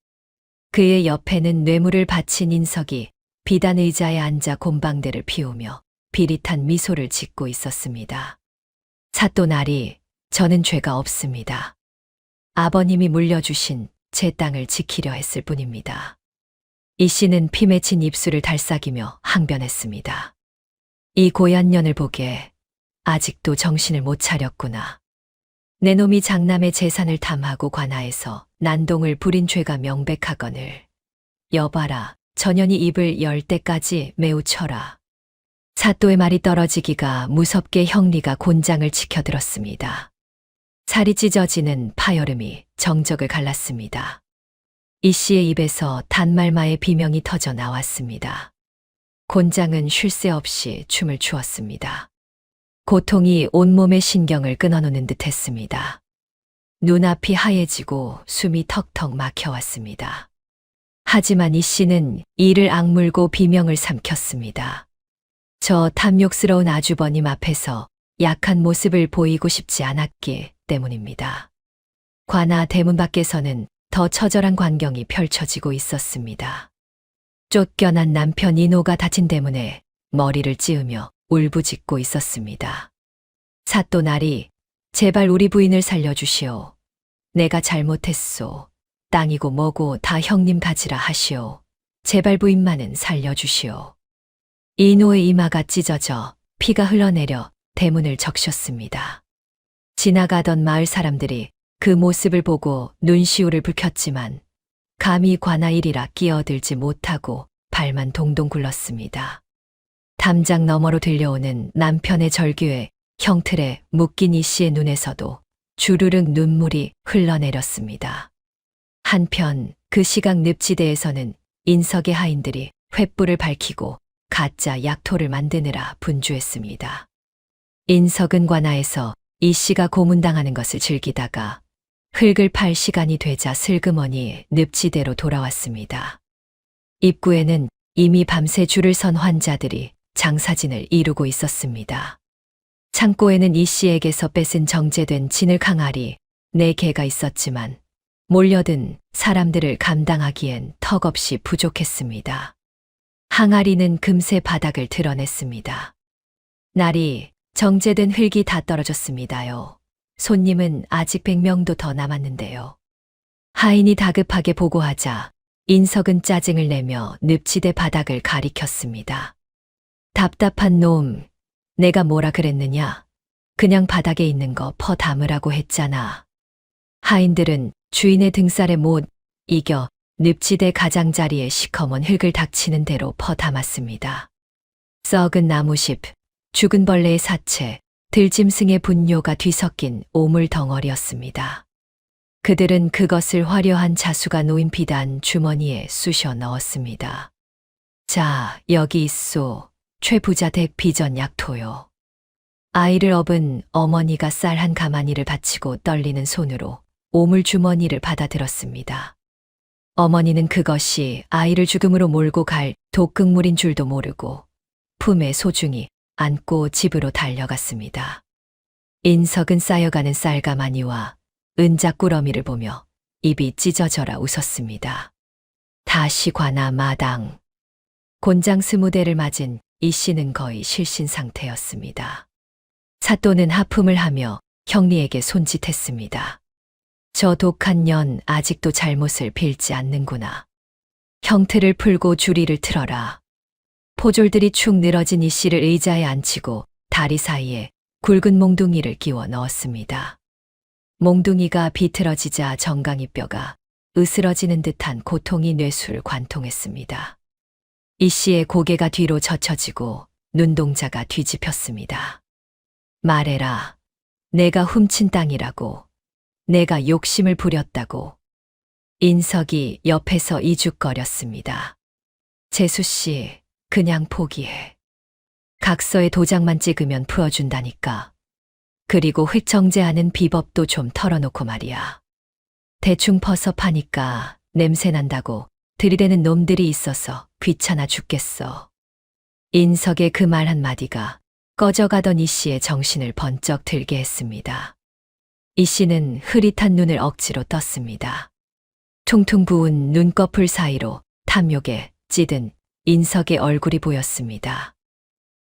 그의 옆에는 뇌물을 바친 인석이 비단 의자에 앉아 곰방대를 피우며 비릿한 미소를 짓고 있었습니다. 사또 나리, 저는 죄가 없습니다. 아버님이 물려주신 제 땅을 지키려 했을 뿐입니다. 이 씨는 피 맺힌 입술을 달싹이며 항변했습니다. 이 고얀 년을 보게 아직도 정신을 못 차렸구나. 내 놈이 장남의 재산을 탐하고 관하에서 난동을 부린 죄가 명백하거늘. 여봐라, 전년이 입을 열 때까지 매우 쳐라. 사또의 말이 떨어지기가 무섭게 형리가 곤장을 치켜들었습니다. 살이 찢어지는 파여름이 정적을 갈랐습니다. 이 씨의 입에서 단말마의 비명이 터져 나왔습니다. 곤장은 쉴 새 없이 춤을 추었습니다. 고통이 온몸의 신경을 끊어놓는 듯 했습니다. 눈앞이 하얘지고 숨이 턱턱 막혀왔습니다. 하지만 이 씨는 이를 악물고 비명을 삼켰습니다. 저 탐욕스러운 아주버님 앞에서 약한 모습을 보이고 싶지 않았기 때문입니다. 관아 대문 밖에서는 더 처절한 광경이 펼쳐지고 있었습니다. 쫓겨난 남편 이노가 닫힌 대문에 머리를 찌으며 울부짖고 있었습니다. 사또 나리, 제발 우리 부인을 살려주시오. 내가 잘못했소. 땅이고 뭐고 다 형님 가지라 하시오. 제발 부인만은 살려주시오. 이노의 이마가 찢어져 피가 흘러내려 대문을 적셨습니다. 지나가던 마을 사람들이 그 모습을 보고 눈시울을 붉혔지만 감히 관아 일이라 끼어들지 못하고 발만 동동 굴렀습니다. 담장 너머로 들려오는 남편의 절규에 형틀에 묶인 이 씨의 눈에서도 주르륵 눈물이 흘러내렸습니다. 한편 그 시각 늪지대에서는 인석의 하인들이 횃불을 밝히고 가짜 약토를 만드느라 분주했습니다. 인석은 관아에서 이 씨가 고문당하는 것을 즐기다가 흙을 팔 시간이 되자 슬그머니 늪지대로 돌아왔습니다. 입구에는 이미 밤새 줄을 선 환자들이 장사진을 이루고 있었습니다. 창고에는 이 씨에게서 뺏은 정제된 진흙 항아리 4개가 있었지만 몰려든 사람들을 감당하기엔 턱없이 부족했습니다. 항아리는 금세 바닥을 드러냈습니다. 날이 정제된 흙이 다 떨어졌습니다요. 손님은 아직 100명도 더 남았는데요. 하인이 다급하게 보고하자 인석은 짜증을 내며 늪지대 바닥을 가리켰습니다. 답답한 놈, 내가 뭐라 그랬느냐? 그냥 바닥에 있는 거 퍼 담으라고 했잖아. 하인들은 주인의 등살에 못 이겨 늪지대 가장자리에 시커먼 흙을 닥치는 대로 퍼 담았습니다. 썩은 나무십, 죽은 벌레의 사체, 들짐승의 분뇨가 뒤섞인 오물 덩어리였습니다. 그들은 그것을 화려한 자수가 놓인 비단 주머니에 쑤셔 넣었습니다. 자, 여기 있소. 최부자 댁 비전 약토요. 아이를 업은 어머니가 쌀 한 가마니를 받치고 떨리는 손으로 오물 주머니를 받아들었습니다. 어머니는 그것이 아이를 죽음으로 몰고 갈 독극물인 줄도 모르고 품에 소중히 안고 집으로 달려갔습니다. 인석은 쌓여가는 쌀가마니와 은자꾸러미를 보며 입이 찢어져라 웃었습니다. 다시 관아 마당. 곤장 20대를 맞은 이 씨는 거의 실신 상태였습니다. 사또는 하품을 하며 형리에게 손짓했습니다. 저 독한 년 아직도 잘못을 빌지 않는구나. 형틀을 풀고 주리를 틀어라. 포졸들이 축 늘어진 이 씨를 의자에 앉히고 다리 사이에 굵은 몽둥이를 끼워 넣었습니다. 몽둥이가 비틀어지자 정강이 뼈가 으스러지는 듯한 고통이 뇌수를 관통했습니다. 이 씨의 고개가 뒤로 젖혀지고 눈동자가 뒤집혔습니다. 말해라. 내가 훔친 땅이라고. 내가 욕심을 부렸다고. 인석이 옆에서 이죽거렸습니다. 재수 씨, 그냥 포기해. 각서에 도장만 찍으면 풀어준다니까. 그리고 획정제하는 비법도 좀 털어놓고 말이야. 대충 퍼서 파니까 냄새난다고 들이대는 놈들이 있어서 귀찮아 죽겠어. 인석의 그 말 한마디가 꺼져가던 이 씨의 정신을 번쩍 들게 했습니다. 이 씨는 흐릿한 눈을 억지로 떴습니다. 퉁퉁 부은 눈꺼풀 사이로 탐욕에 찌든 인석의 얼굴이 보였습니다.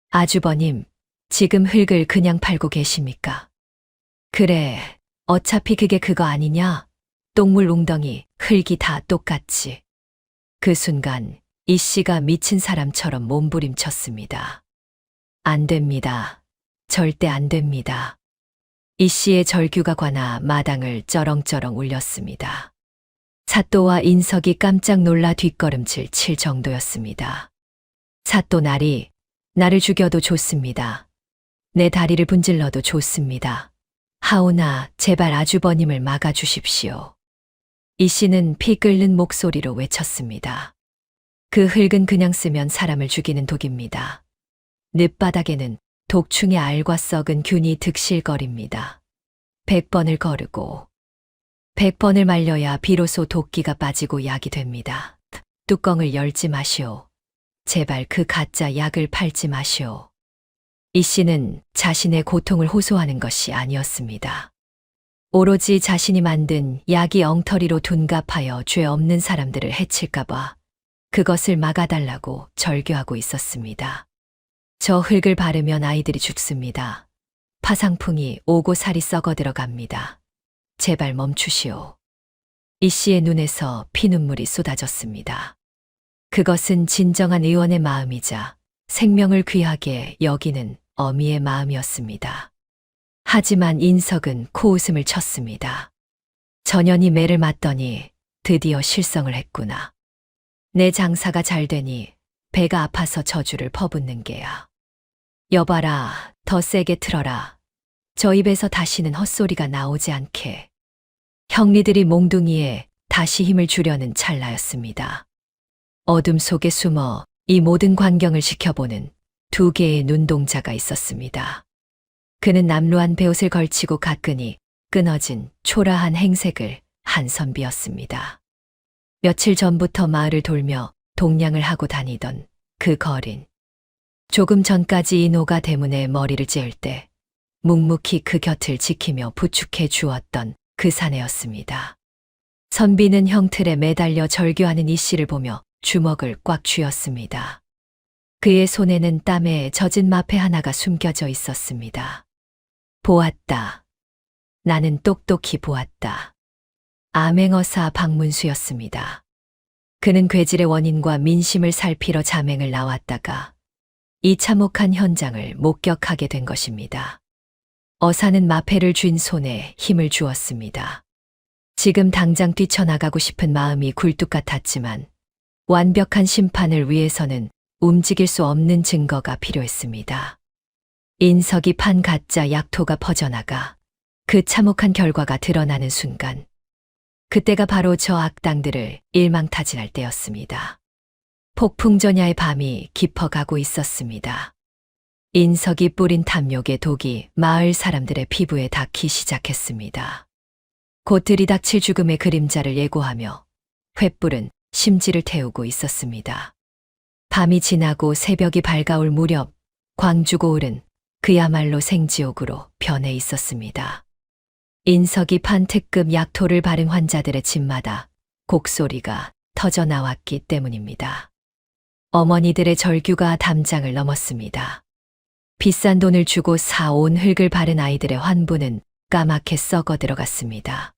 아주버님, 지금 흙을 그냥 팔고 계십니까? 그래, 어차피 그게 그거 아니냐? 똥물 웅덩이, 흙이 다 똑같지. 그 순간 이 씨가 미친 사람처럼 몸부림쳤습니다. 안 됩니다. 절대 안 됩니다. 이 씨의 절규가 관아 마당을 쩌렁쩌렁 울렸습니다. 사또와 인석이 깜짝 놀라 뒷걸음질 칠 정도였습니다. 사또 나를 죽여도 좋습니다. 내 다리를 분질러도 좋습니다. 하오나 제발 아주버님을 막아주십시오. 이 씨는 피 끓는 목소리로 외쳤습니다. 그 흙은 그냥 쓰면 사람을 죽이는 독입니다. 늪바닥에는 독충의 알과 썩은 균이 득실거립니다. 100번을 거르고 100번을 말려야 비로소 도끼가 빠지고 약이 됩니다. 뚜껑을 열지 마시오. 제발 그 가짜 약을 팔지 마시오. 이 씨는 자신의 고통을 호소하는 것이 아니었습니다. 오로지 자신이 만든 약이 엉터리로 둔갑하여 죄 없는 사람들을 해칠까봐 그것을 막아달라고 절규하고 있었습니다. 저 흙을 바르면 아이들이 죽습니다. 파상풍이 오고 살이 썩어 들어갑니다. 제발 멈추시오. 이 씨의 눈에서 피눈물이 쏟아졌습니다. 그것은 진정한 의원의 마음이자 생명을 귀하게 여기는 어미의 마음이었습니다. 하지만 인석은 코웃음을 쳤습니다. 전연이 매를 맞더니 드디어 실성을 했구나. 내 장사가 잘 되니 배가 아파서 저주를 퍼붓는 게야. 여봐라, 더 세게 틀어라. 저 입에서 다시는 헛소리가 나오지 않게. 형리들이 몽둥이에 다시 힘을 주려는 찰나였습니다. 어둠 속에 숨어 이 모든 광경을 지켜보는 두 개의 눈동자가 있었습니다. 그는 남루한 베옷을 걸치고 가끈히 끊어진 초라한 행색을 한 선비였습니다. 며칠 전부터 마을을 돌며 동냥을 하고 다니던 그 거린. 조금 전까지 인호가 대문에 머리를 찌을 때 묵묵히 그 곁을 지키며 부축해 주었던 그 사내였습니다. 선비는 형틀에 매달려 절규하는 이 씨를 보며 주먹을 꽉 쥐었습니다. 그의 손에는 땀에 젖은 마패 하나가 숨겨져 있었습니다. 보았다. 나는 똑똑히 보았다. 암행어사 박문수였습니다. 그는 괴질의 원인과 민심을 살피러 자맹을 나왔다가 이 참혹한 현장을 목격하게 된 것입니다. 어사는 마패를 쥔 손에 힘을 주었습니다. 지금 당장 뛰쳐나가고 싶은 마음이 굴뚝 같았지만 완벽한 심판을 위해서는 움직일 수 없는 증거가 필요했습니다. 인석이 판 가짜 약토가 퍼져나가 그 참혹한 결과가 드러나는 순간, 그때가 바로 저 악당들을 일망타진할 때였습니다. 폭풍전야의 밤이 깊어가고 있었습니다. 인석이 뿌린 탐욕의 독이 마을 사람들의 피부에 닿기 시작했습니다. 곧 들이닥칠 죽음의 그림자를 예고하며 횃불은 심지를 태우고 있었습니다. 밤이 지나고 새벽이 밝아올 무렵 광주고을은 그야말로 생지옥으로 변해 있었습니다. 인석이 판 특급 약토를 바른 환자들의 집마다 곡소리가 터져 나왔기 때문입니다. 어머니들의 절규가 담장을 넘었습니다. 비싼 돈을 주고 사온 흙을 바른 아이들의 환부는 까맣게 썩어 들어갔습니다.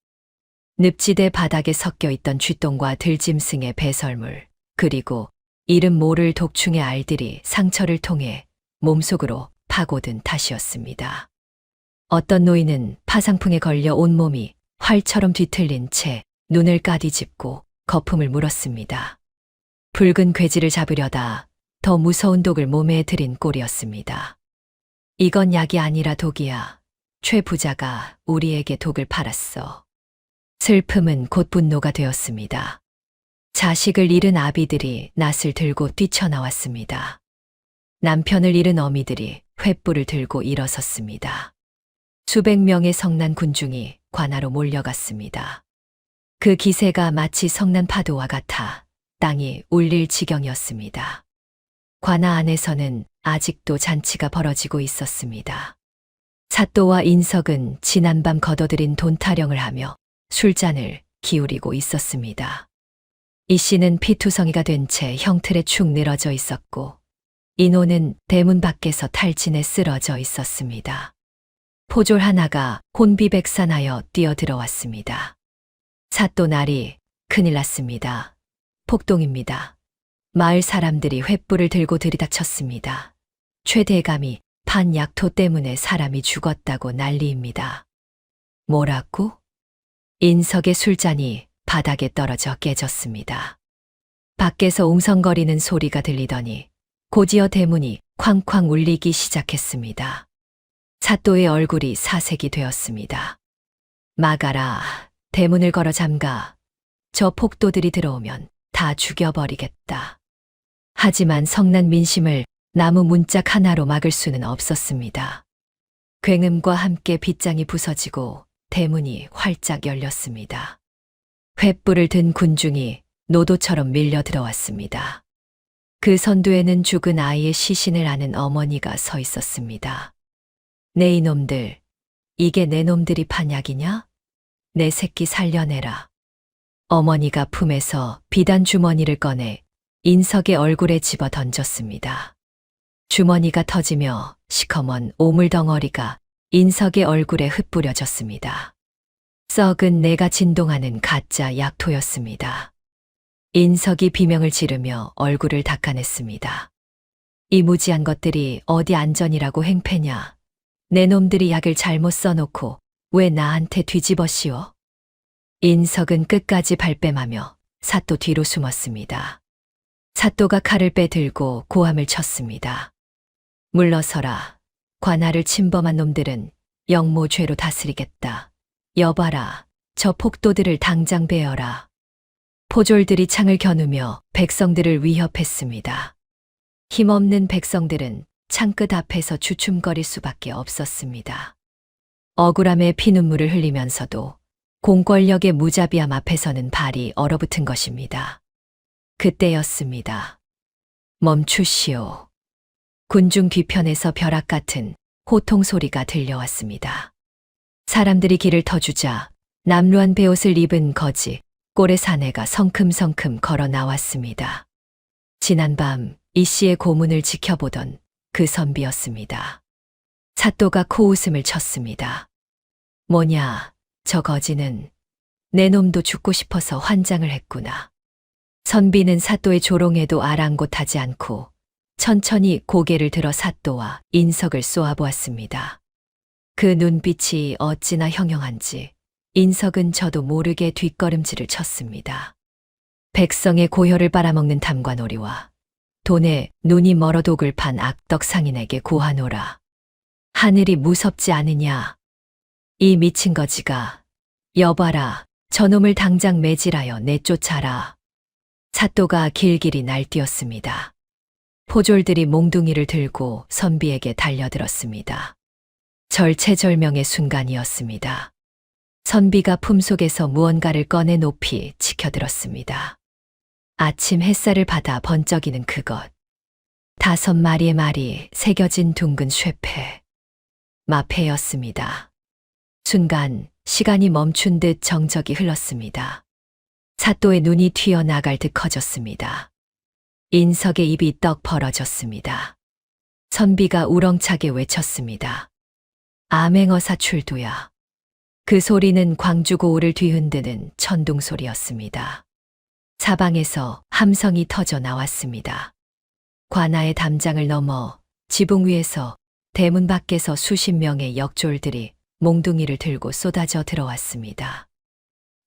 늪지대 바닥에 섞여 있던 쥐똥과 들짐승의 배설물, 그리고 이름 모를 독충의 알들이 상처를 통해 몸속으로 파고든 탓이었습니다. 어떤 노인은 파상풍에 걸려 온몸이 활처럼 뒤틀린 채 눈을 까디집고 거품을 물었습니다. 붉은 괴지를 잡으려다 더 무서운 독을 몸에 들인 꼴이었습니다. 이건 약이 아니라 독이야. 최 부자가 우리에게 독을 팔았어. 슬픔은 곧 분노가 되었습니다. 자식을 잃은 아비들이 낫을 들고 뛰쳐나왔습니다. 남편을 잃은 어미들이 횃불을 들고 일어섰습니다. 수백 명의 성난 군중이 관하로 몰려갔습니다. 그 기세가 마치 성난 파도와 같아 땅이 울릴 지경이었습니다. 관아 안에서는 아직도 잔치가 벌어지고 있었습니다. 사또와 인석은 지난밤 거둬들인 돈 타령을 하며 술잔을 기울이고 있었습니다. 이 씨는 피투성이가 된 채 형틀에 축 늘어져 있었고, 인호는 대문 밖에서 탈진에 쓰러져 있었습니다. 포졸 하나가 혼비백산하여 뛰어들어왔습니다. 사또 날이 큰일 났습니다. 폭동입니다. 마을 사람들이 횃불을 들고 들이닥쳤습니다. 최대감이 판 약토 때문에 사람이 죽었다고 난리입니다. 뭐라고? 인석의 술잔이 바닥에 떨어져 깨졌습니다. 밖에서 웅성거리는 소리가 들리더니 곧이어 대문이 쾅쾅 울리기 시작했습니다. 사또의 얼굴이 사색이 되었습니다. 막아라, 대문을 걸어 잠가. 저 폭도들이 들어오면 다 죽여버리겠다. 하지만 성난 민심을 나무 문짝 하나로 막을 수는 없었습니다. 굉음과 함께 빗장이 부서지고 대문이 활짝 열렸습니다. 횃불을 든 군중이 노도처럼 밀려 들어왔습니다. 그 선두에는 죽은 아이의 시신을 아는 어머니가 서 있었습니다. 네 이놈들, 이게 내 놈들이 판 약이냐? 내 새끼 살려내라. 어머니가 품에서 비단 주머니를 꺼내 인석의 얼굴에 집어 던졌습니다. 주머니가 터지며 시커먼 오물 덩어리가 인석의 얼굴에 흩뿌려졌습니다. 썩은 내가 진동하는 가짜 약토였습니다. 인석이 비명을 지르며 얼굴을 닦아냈습니다. 이 무지한 것들이 어디 안전이라고 행패냐. 내 놈들이 약을 잘못 써놓고 왜 나한테 뒤집어 씌워? 인석은 끝까지 발뺌하며 사또 뒤로 숨었습니다. 사또가 칼을 빼들고 고함을 쳤습니다. 물러서라. 관아를 침범한 놈들은 영모죄로 다스리겠다. 여봐라. 저 폭도들을 당장 베어라. 포졸들이 창을 겨누며 백성들을 위협했습니다. 힘없는 백성들은 창끝 앞에서 주춤거릴 수밖에 없었습니다. 억울함에 피눈물을 흘리면서도 공권력의 무자비함 앞에서는 발이 얼어붙은 것입니다. 그때였습니다. 멈추시오. 군중 뒤편에서 벼락 같은 호통 소리가 들려왔습니다. 사람들이 길을 터주자 남루한 베옷을 입은 거지 꼴의 사내가 성큼성큼 걸어 나왔습니다. 지난밤 이 씨의 고문을 지켜보던 그 선비였습니다. 사또가 코웃음을 쳤습니다. 뭐냐, 저 거지는 내 놈도 죽고 싶어서 환장을 했구나. 선비는 사또의 조롱에도 아랑곳하지 않고 천천히 고개를 들어 사또와 인석을 쏘아보았습니다. 그 눈빛이 어찌나 형형한지 인석은 저도 모르게 뒷걸음질을 쳤습니다. 백성의 고혈을 빨아먹는 탐관오리와 돈에 눈이 멀어 독을 판 악덕 상인에게 구하노라. 하늘이 무섭지 않으냐. 이 미친 거지가 여봐라, 저놈을 당장 매질하여 내쫓아라. 사또가 길길이 날뛰었습니다. 포졸들이 몽둥이를 들고 선비에게 달려들었습니다. 절체절명의 순간이었습니다. 선비가 품속에서 무언가를 꺼내 높이 치켜들었습니다. 아침 햇살을 받아 번쩍이는 그것. 5마리의 말이 새겨진 둥근 쇠패. 마패였습니다. 순간 시간이 멈춘 듯 정적이 흘렀습니다. 사또의 눈이 튀어나갈 듯 커졌습니다. 인석의 입이 떡 벌어졌습니다. 선비가 우렁차게 외쳤습니다. 암행어사 출두야. 그 소리는 광주고을을 뒤흔드는 천둥소리였습니다. 사방에서 함성이 터져 나왔습니다. 관아의 담장을 넘어 지붕 위에서 대문 밖에서 수십 명의 역졸들이 몽둥이를 들고 쏟아져 들어왔습니다.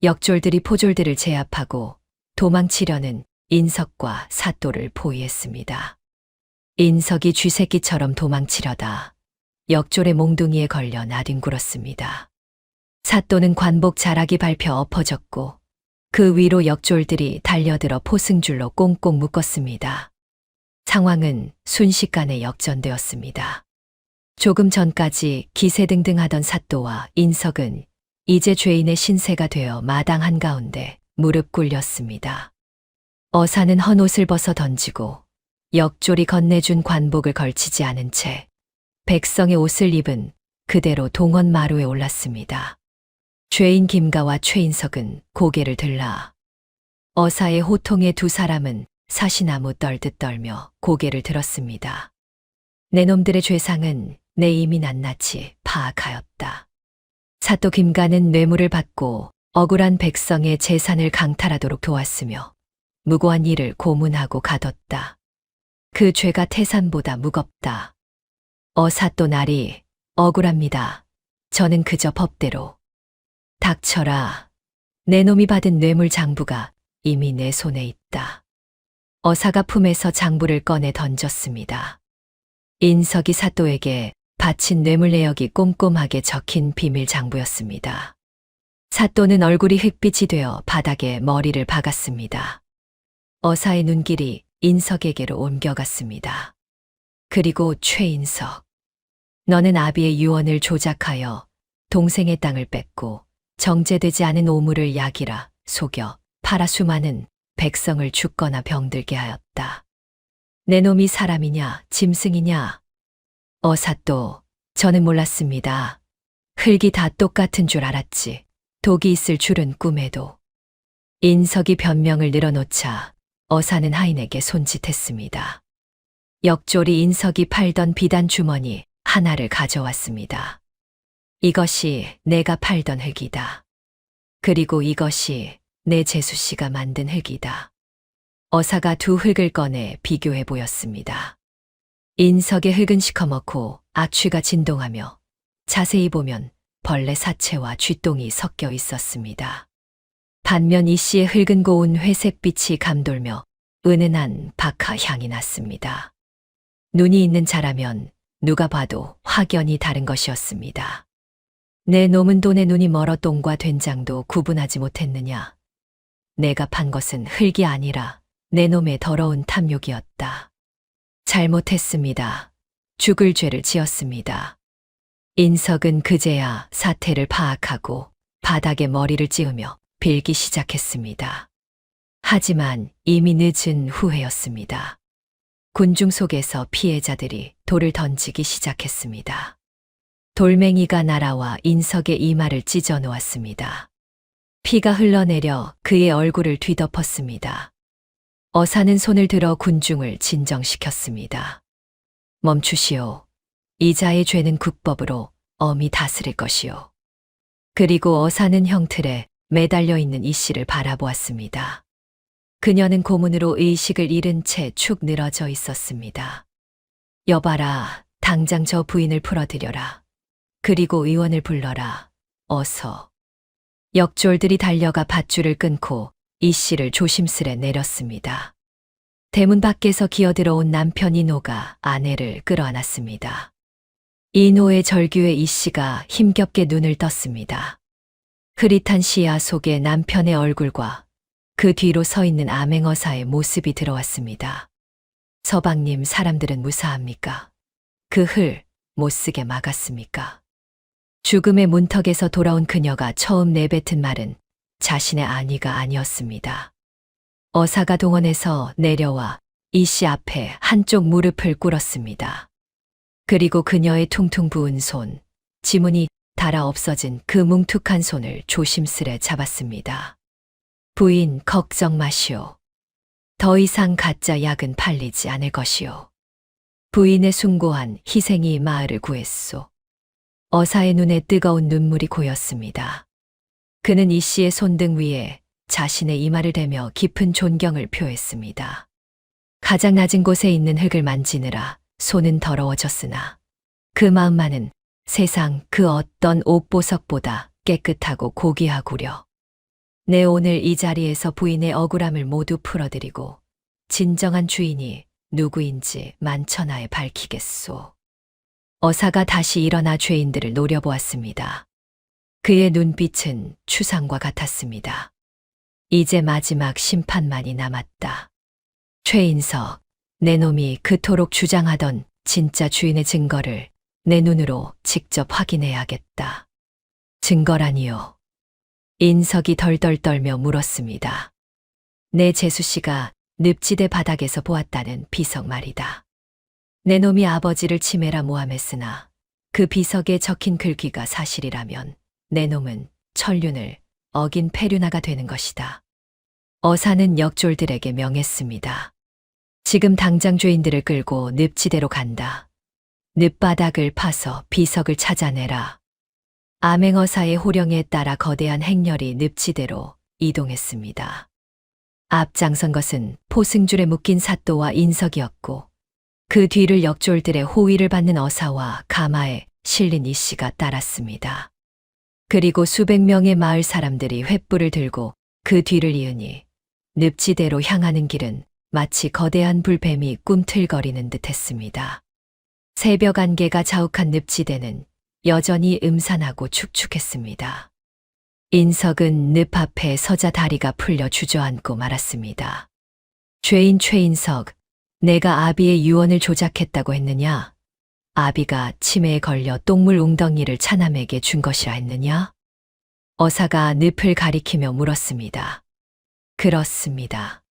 역졸들이 포졸들을 제압하고 도망치려는 인석과 사또를 포위했습니다. 인석이 쥐새끼처럼 도망치려다 역졸의 몽둥이에 걸려 나뒹굴었습니다. 사또는 관복 자락이 밟혀 엎어졌고 그 위로 역졸들이 달려들어 포승줄로 꽁꽁 묶었습니다. 상황은 순식간에 역전되었습니다. 조금 전까지 기세등등하던 사또와 인석은 이제 죄인의 신세가 되어 마당 한가운데 무릎 꿇렸습니다. 어사는 헌옷을 벗어 던지고 역졸이 건네준 관복을 걸치지 않은 채 백성의 옷을 입은 그대로 동원 마루에 올랐습니다. 죄인 김가와 최인석은 고개를 들라. 어사의 호통에 두 사람은 사시나무 떨듯 떨며 고개를 들었습니다. 내 놈들의 죄상은 내 이미 낱낱이 파악하였다. 사또 김가는 뇌물을 받고 억울한 백성의 재산을 강탈하도록 도왔으며 무고한 일을 고문하고 가뒀다. 그 죄가 태산보다 무겁다. 사또 나리 억울합니다. 저는 그저 법대로. 닥쳐라. 내 놈이 받은 뇌물 장부가 이미 내 손에 있다. 어사가 품에서 장부를 꺼내 던졌습니다. 인석이 사또에게 바친 뇌물 내역이 꼼꼼하게 적힌 비밀 장부였습니다. 사또는 얼굴이 흑빛이 되어 바닥에 머리를 박았습니다. 어사의 눈길이 인석에게로 옮겨갔습니다. 그리고 최인석. 너는 아비의 유언을 조작하여 동생의 땅을 뺏고 정제되지 않은 오물을 약이라 속여 팔아 수많은 백성을 죽거나 병들게 하였다. 내 놈이 사람이냐 짐승이냐? 사또, 저는 몰랐습니다. 흙이 다 똑같은 줄 알았지. 독이 있을 줄은 꿈에도. 인석이 변명을 늘어놓자 어사는 하인에게 손짓했습니다. 역졸이 인석이 팔던 비단 주머니 하나를 가져왔습니다. 이것이 내가 팔던 흙이다. 그리고 이것이 내 재수 씨가 만든 흙이다. 어사가 두 흙을 꺼내 비교해 보였습니다. 인석의 흙은 시커멓고 악취가 진동하며 자세히 보면 벌레 사체와 쥐똥이 섞여 있었습니다. 반면 이 씨의 흙은 고운 회색빛이 감돌며 은은한 박하 향이 났습니다. 눈이 있는 자라면 누가 봐도 확연히 다른 것이었습니다. 내 놈은 돈에 눈이 멀어 똥과 된장도 구분하지 못했느냐. 내가 판 것은 흙이 아니라 내 놈의 더러운 탐욕이었다. 잘못했습니다. 죽을 죄를 지었습니다. 인석은 그제야 사태를 파악하고 바닥에 머리를 찌우며 빌기 시작했습니다. 하지만 이미 늦은 후회였습니다. 군중 속에서 피해자들이 돌을 던지기 시작했습니다. 돌멩이가 날아와 인석의 이마를 찢어 놓았습니다. 피가 흘러내려 그의 얼굴을 뒤덮었습니다. 어사는 손을 들어 군중을 진정시켰습니다. 멈추시오. 이자의 죄는 국법으로 엄히 다스릴 것이오. 그리고 어사는 형틀에 매달려 있는 이 씨를 바라보았습니다. 그녀는 고문으로 의식을 잃은 채 축 늘어져 있었습니다. 여봐라, 당장 저 부인을 풀어드려라. 그리고 의원을 불러라. 어서. 역졸들이 달려가 밧줄을 끊고 이 씨를 조심스레 내렸습니다. 대문 밖에서 기어들어온 남편 이노가 아내를 끌어안았습니다. 이노의 절규에 이 씨가 힘겹게 눈을 떴습니다. 흐릿한 시야 속에 남편의 얼굴과 그 뒤로 서 있는 암행어사의 모습이 들어왔습니다. 서방님, 사람들은 무사합니까? 그 흘 못 쓰게 막았습니까? 죽음의 문턱에서 돌아온 그녀가 처음 내뱉은 말은 자신의 아니가 아니었습니다. 어사가 동원해서 내려와 이 씨 앞에 한쪽 무릎을 꿇었습니다. 그리고 그녀의 퉁퉁 부은 손, 지문이 닳아 없어진 그 뭉툭한 손을 조심스레 잡았습니다. 부인, 걱정 마시오. 더 이상 가짜 약은 팔리지 않을 것이오. 부인의 숭고한 희생이 마을을 구했소. 어사의 눈에 뜨거운 눈물이 고였습니다. 그는 이 씨의 손등 위에 자신의 이마를 대며 깊은 존경을 표했습니다. 가장 낮은 곳에 있는 흙을 만지느라 손은 더러워졌으나 그 마음만은 세상 그 어떤 옷보석보다 깨끗하고 고귀하구려. 내 오늘 이 자리에서 부인의 억울함을 모두 풀어드리고 진정한 주인이 누구인지 만천하에 밝히겠소. 어사가 다시 일어나 죄인들을 노려보았습니다. 그의 눈빛은 추상과 같았습니다. 이제 마지막 심판만이 남았다. 최인석, 내 놈이 그토록 주장하던 진짜 주인의 증거를 내 눈으로 직접 확인해야겠다. 증거라니요. 인석이 덜덜 떨며 물었습니다. 내 재수씨가 늪지대 바닥에서 보았다는 비석 말이다. 내 놈이 아버지를 치매라 모함했으나 그 비석에 적힌 글귀가 사실이라면 내 놈은 천륜을 어긴 페류나가 되는 것이다. 어사는 역졸들에게 명했습니다. 지금 당장 죄인들을 끌고 늪지대로 간다. 늪바닥을 파서 비석을 찾아내라. 암행어사의 호령에 따라 거대한 행렬이 늪지대로 이동했습니다. 앞장선 것은 포승줄에 묶인 사또와 인석이었고 그 뒤를 역졸들의 호위를 받는 어사와 가마에 실린 이 씨가 따랐습니다. 그리고 수백 명의 마을 사람들이 횃불을 들고 그 뒤를 이으니 늪지대로 향하는 길은 마치 거대한 불뱀이 꿈틀거리는 듯 했습니다. 새벽 안개가 자욱한 늪지대는 여전히 음산하고 축축했습니다. 인석은 늪 앞에 서자 다리가 풀려 주저앉고 말았습니다. 죄인 최인석, 내가 아비의 유언을 조작했다고 했느냐? 아비가 치매에 걸려 똥물 웅덩이를 차남에게 준 것이라 했느냐? 어사가 늪을 가리키며 물었습니다. 그렇습니다.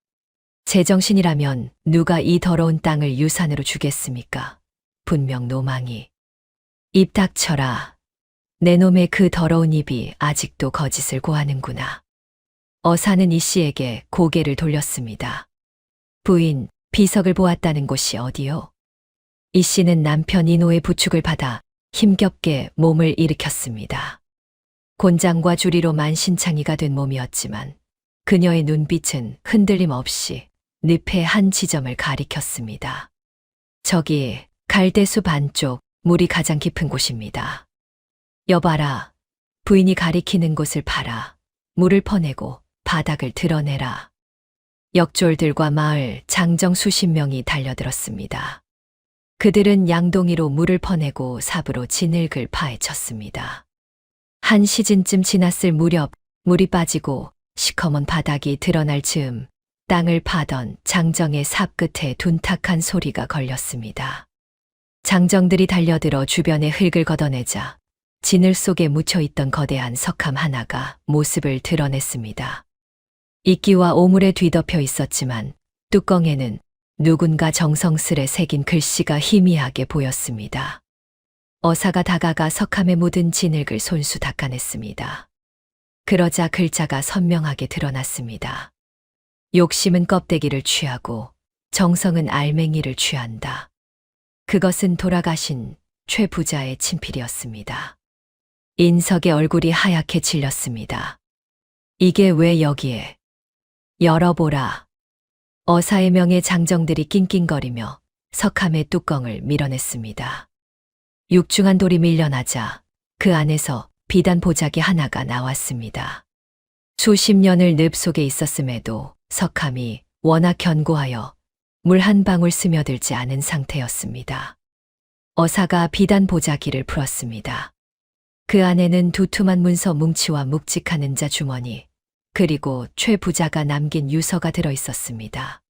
제정신이라면 누가 이 더러운 땅을 유산으로 주겠습니까? 분명 노망이. 입 닥쳐라. 내 놈의 그 더러운 입이 아직도 거짓을 고하는구나. 어사는 이 씨에게 고개를 돌렸습니다. 부인, 비석을 보았다는 곳이 어디요? 이 씨는 남편 이노의 부축을 받아 힘겹게 몸을 일으켰습니다. 곤장과 주리로 만신창이가 된 몸이었지만 그녀의 눈빛은 흔들림 없이 늪의 한 지점을 가리켰습니다. 저기 갈대수 반쪽 물이 가장 깊은 곳입니다. 여봐라, 부인이 가리키는 곳을 봐라. 물을 퍼내고 바닥을 드러내라. 역졸들과 마을 장정 수십 명이 달려들었습니다. 그들은 양동이로 물을 퍼내고 삽으로 진흙을 파헤쳤습니다. 한 시즌쯤 지났을 무렵 물이 빠지고 시커먼 바닥이 드러날 즈음 땅을 파던 장정의 삽 끝에 둔탁한 소리가 걸렸습니다. 장정들이 달려들어 주변의 흙을 걷어내자 진을 속에 묻혀있던 거대한 석함 하나가 모습을 드러냈습니다. 이끼와 오물에 뒤덮여 있었지만 뚜껑에는 누군가 정성스레 새긴 글씨가 희미하게 보였습니다. 어사가 다가가 석함에 묻은 진흙을 손수 닦아냈습니다. 그러자 글자가 선명하게 드러났습니다. 욕심은 껍데기를 취하고 정성은 알맹이를 취한다. 그것은 돌아가신 최 부자의 친필이었습니다. 인석의 얼굴이 하얗게 질렸습니다. 이게 왜 여기에? 열어보라. 어사의 명의 장정들이 낑낑거리며 석함의 뚜껑을 밀어냈습니다. 육중한 돌이 밀려나자 그 안에서 비단 보자기 하나가 나왔습니다. 수십 년을 늪 속에 있었음에도 석함이 워낙 견고하여 물 한 방울 스며들지 않은 상태였습니다. 어사가 비단 보자기를 풀었습니다. 그 안에는 두툼한 문서 뭉치와 묵직한 은자 주머니, 그리고 최 부자가 남긴 유서가 들어 있었습니다.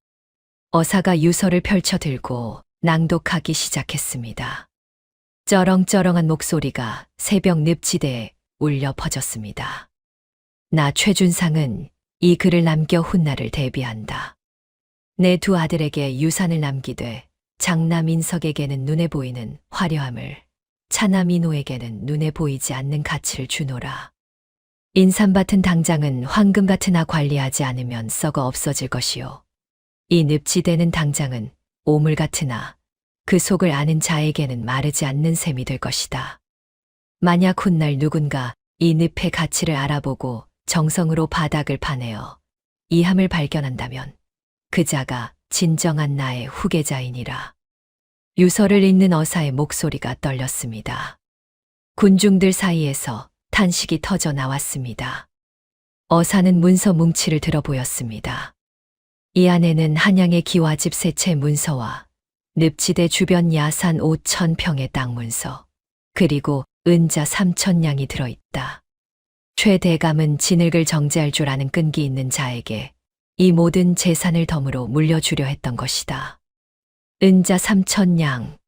어사가 유서를 펼쳐 들고 낭독하기 시작했습니다. 쩌렁쩌렁한 목소리가 새벽 늪지대에 울려 퍼졌습니다. 나 최준상은 이 글을 남겨 훗날을 대비한다. 내 두 아들에게 유산을 남기되 장남 인석에게는 눈에 보이는 화려함을, 차남 인호에게는 눈에 보이지 않는 가치를 주노라. 인삼밭은 당장은 황금 같으나 관리하지 않으면 썩어 없어질 것이요. 이 늪지대는 당장은 오물 같으나 그 속을 아는 자에게는 마르지 않는 셈이 될 것이다. 만약 훗날 누군가 이 늪의 가치를 알아보고 정성으로 바닥을 파내어 이 함을 발견한다면 그 자가 진정한 나의 후계자이니라. 유서를 읽는 어사의 목소리가 떨렸습니다. 군중들 사이에서 탄식이 터져 나왔습니다. 어사는 문서 뭉치를 들어 보였습니다. 이 안에는 한양의 기와집 세 채 문서와 늪지대 주변 야산 5,000평의 땅 문서, 그리고 은자 3,000냥이 들어있다. 최 대감은 진흙을 정제할 줄 아는 끈기 있는 자에게 이 모든 재산을 덤으로 물려주려 했던 것이다. 은자 3,000냥,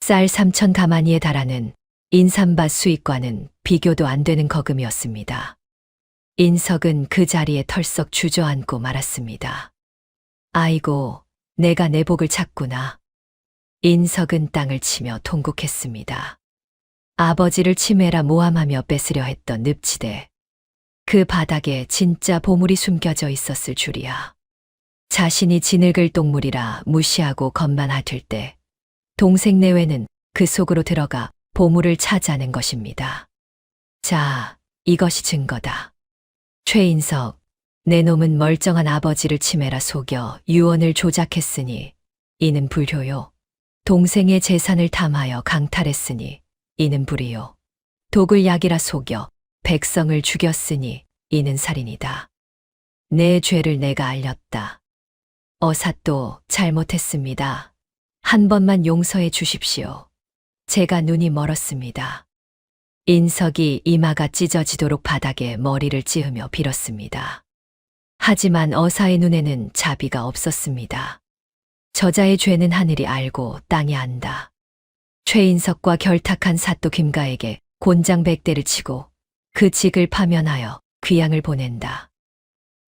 쌀 3,000 가마니에 달하는 인삼밭 수익과는 비교도 안 되는 거금이었습니다. 인석은 그 자리에 털썩 주저앉고 말았습니다. 아이고, 내가 내 복을 찾구나. 인석은 땅을 치며 통곡했습니다. 아버지를 치매라 모함하며 뺏으려 했던 늪지대. 그 바닥에 진짜 보물이 숨겨져 있었을 줄이야. 자신이 진흙을 똥물이라 무시하고 겉만 핥을 때 동생 내외는 그 속으로 들어가 보물을 차지하는 것입니다. 자, 이것이 증거다. 최인석, 내 놈은 멀쩡한 아버지를 치매라 속여 유언을 조작했으니 이는 불효요. 동생의 재산을 탐하여 강탈했으니 이는 불이요. 독을 약이라 속여 백성을 죽였으니 이는 살인이다. 내 죄를 내가 알렸다. 어사 또 잘못했습니다. 한 번만 용서해 주십시오. 제가 눈이 멀었습니다. 인석이 이마가 찢어지도록 바닥에 머리를 찌으며 빌었습니다. 하지만 어사의 눈에는 자비가 없었습니다. 저자의 죄는 하늘이 알고 땅이 안다. 최인석과 결탁한 사또 김가에게 곤장 100대를 치고 그 직을 파면하여 귀양을 보낸다.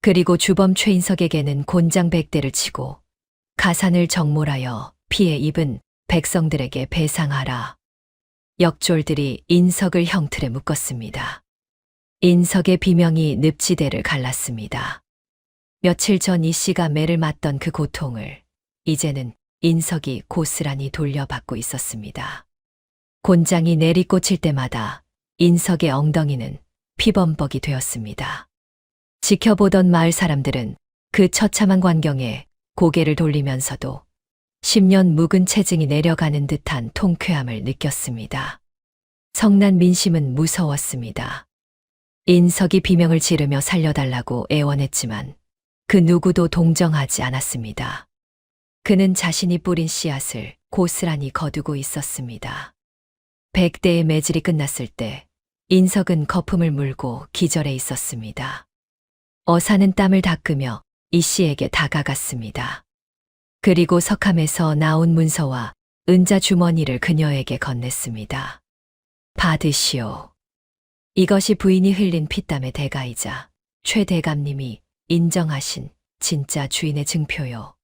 그리고 주범 최인석에게는 곤장 100대를 치고 가산을 정몰하여 피해 입은 백성들에게 배상하라. 역졸들이 인석을 형틀에 묶었습니다. 인석의 비명이 늪지대를 갈랐습니다. 며칠 전 이 씨가 매를 맞던 그 고통을 이제는 인석이 고스란히 돌려받고 있었습니다. 곤장이 내리꽂힐 때마다 인석의 엉덩이는 피범벅이 되었습니다. 지켜보던 마을 사람들은 그 처참한 광경에 고개를 돌리면서도 10년 묵은 체증이 내려가는 듯한 통쾌함을 느꼈습니다. 성난 민심은 무서웠습니다. 인석이 비명을 지르며 살려달라고 애원했지만 그 누구도 동정하지 않았습니다. 그는 자신이 뿌린 씨앗을 고스란히 거두고 있었습니다. 100대의 매질이 끝났을 때 인석은 거품을 물고 기절해 있었습니다. 어사는 땀을 닦으며 이 씨에게 다가갔습니다. 그리고 석함에서 나온 문서와 은자 주머니를 그녀에게 건넸습니다. 받으시오. 이것이 부인이 흘린 피땀의 대가이자 최 대감님이 인정하신 진짜 주인의 증표요.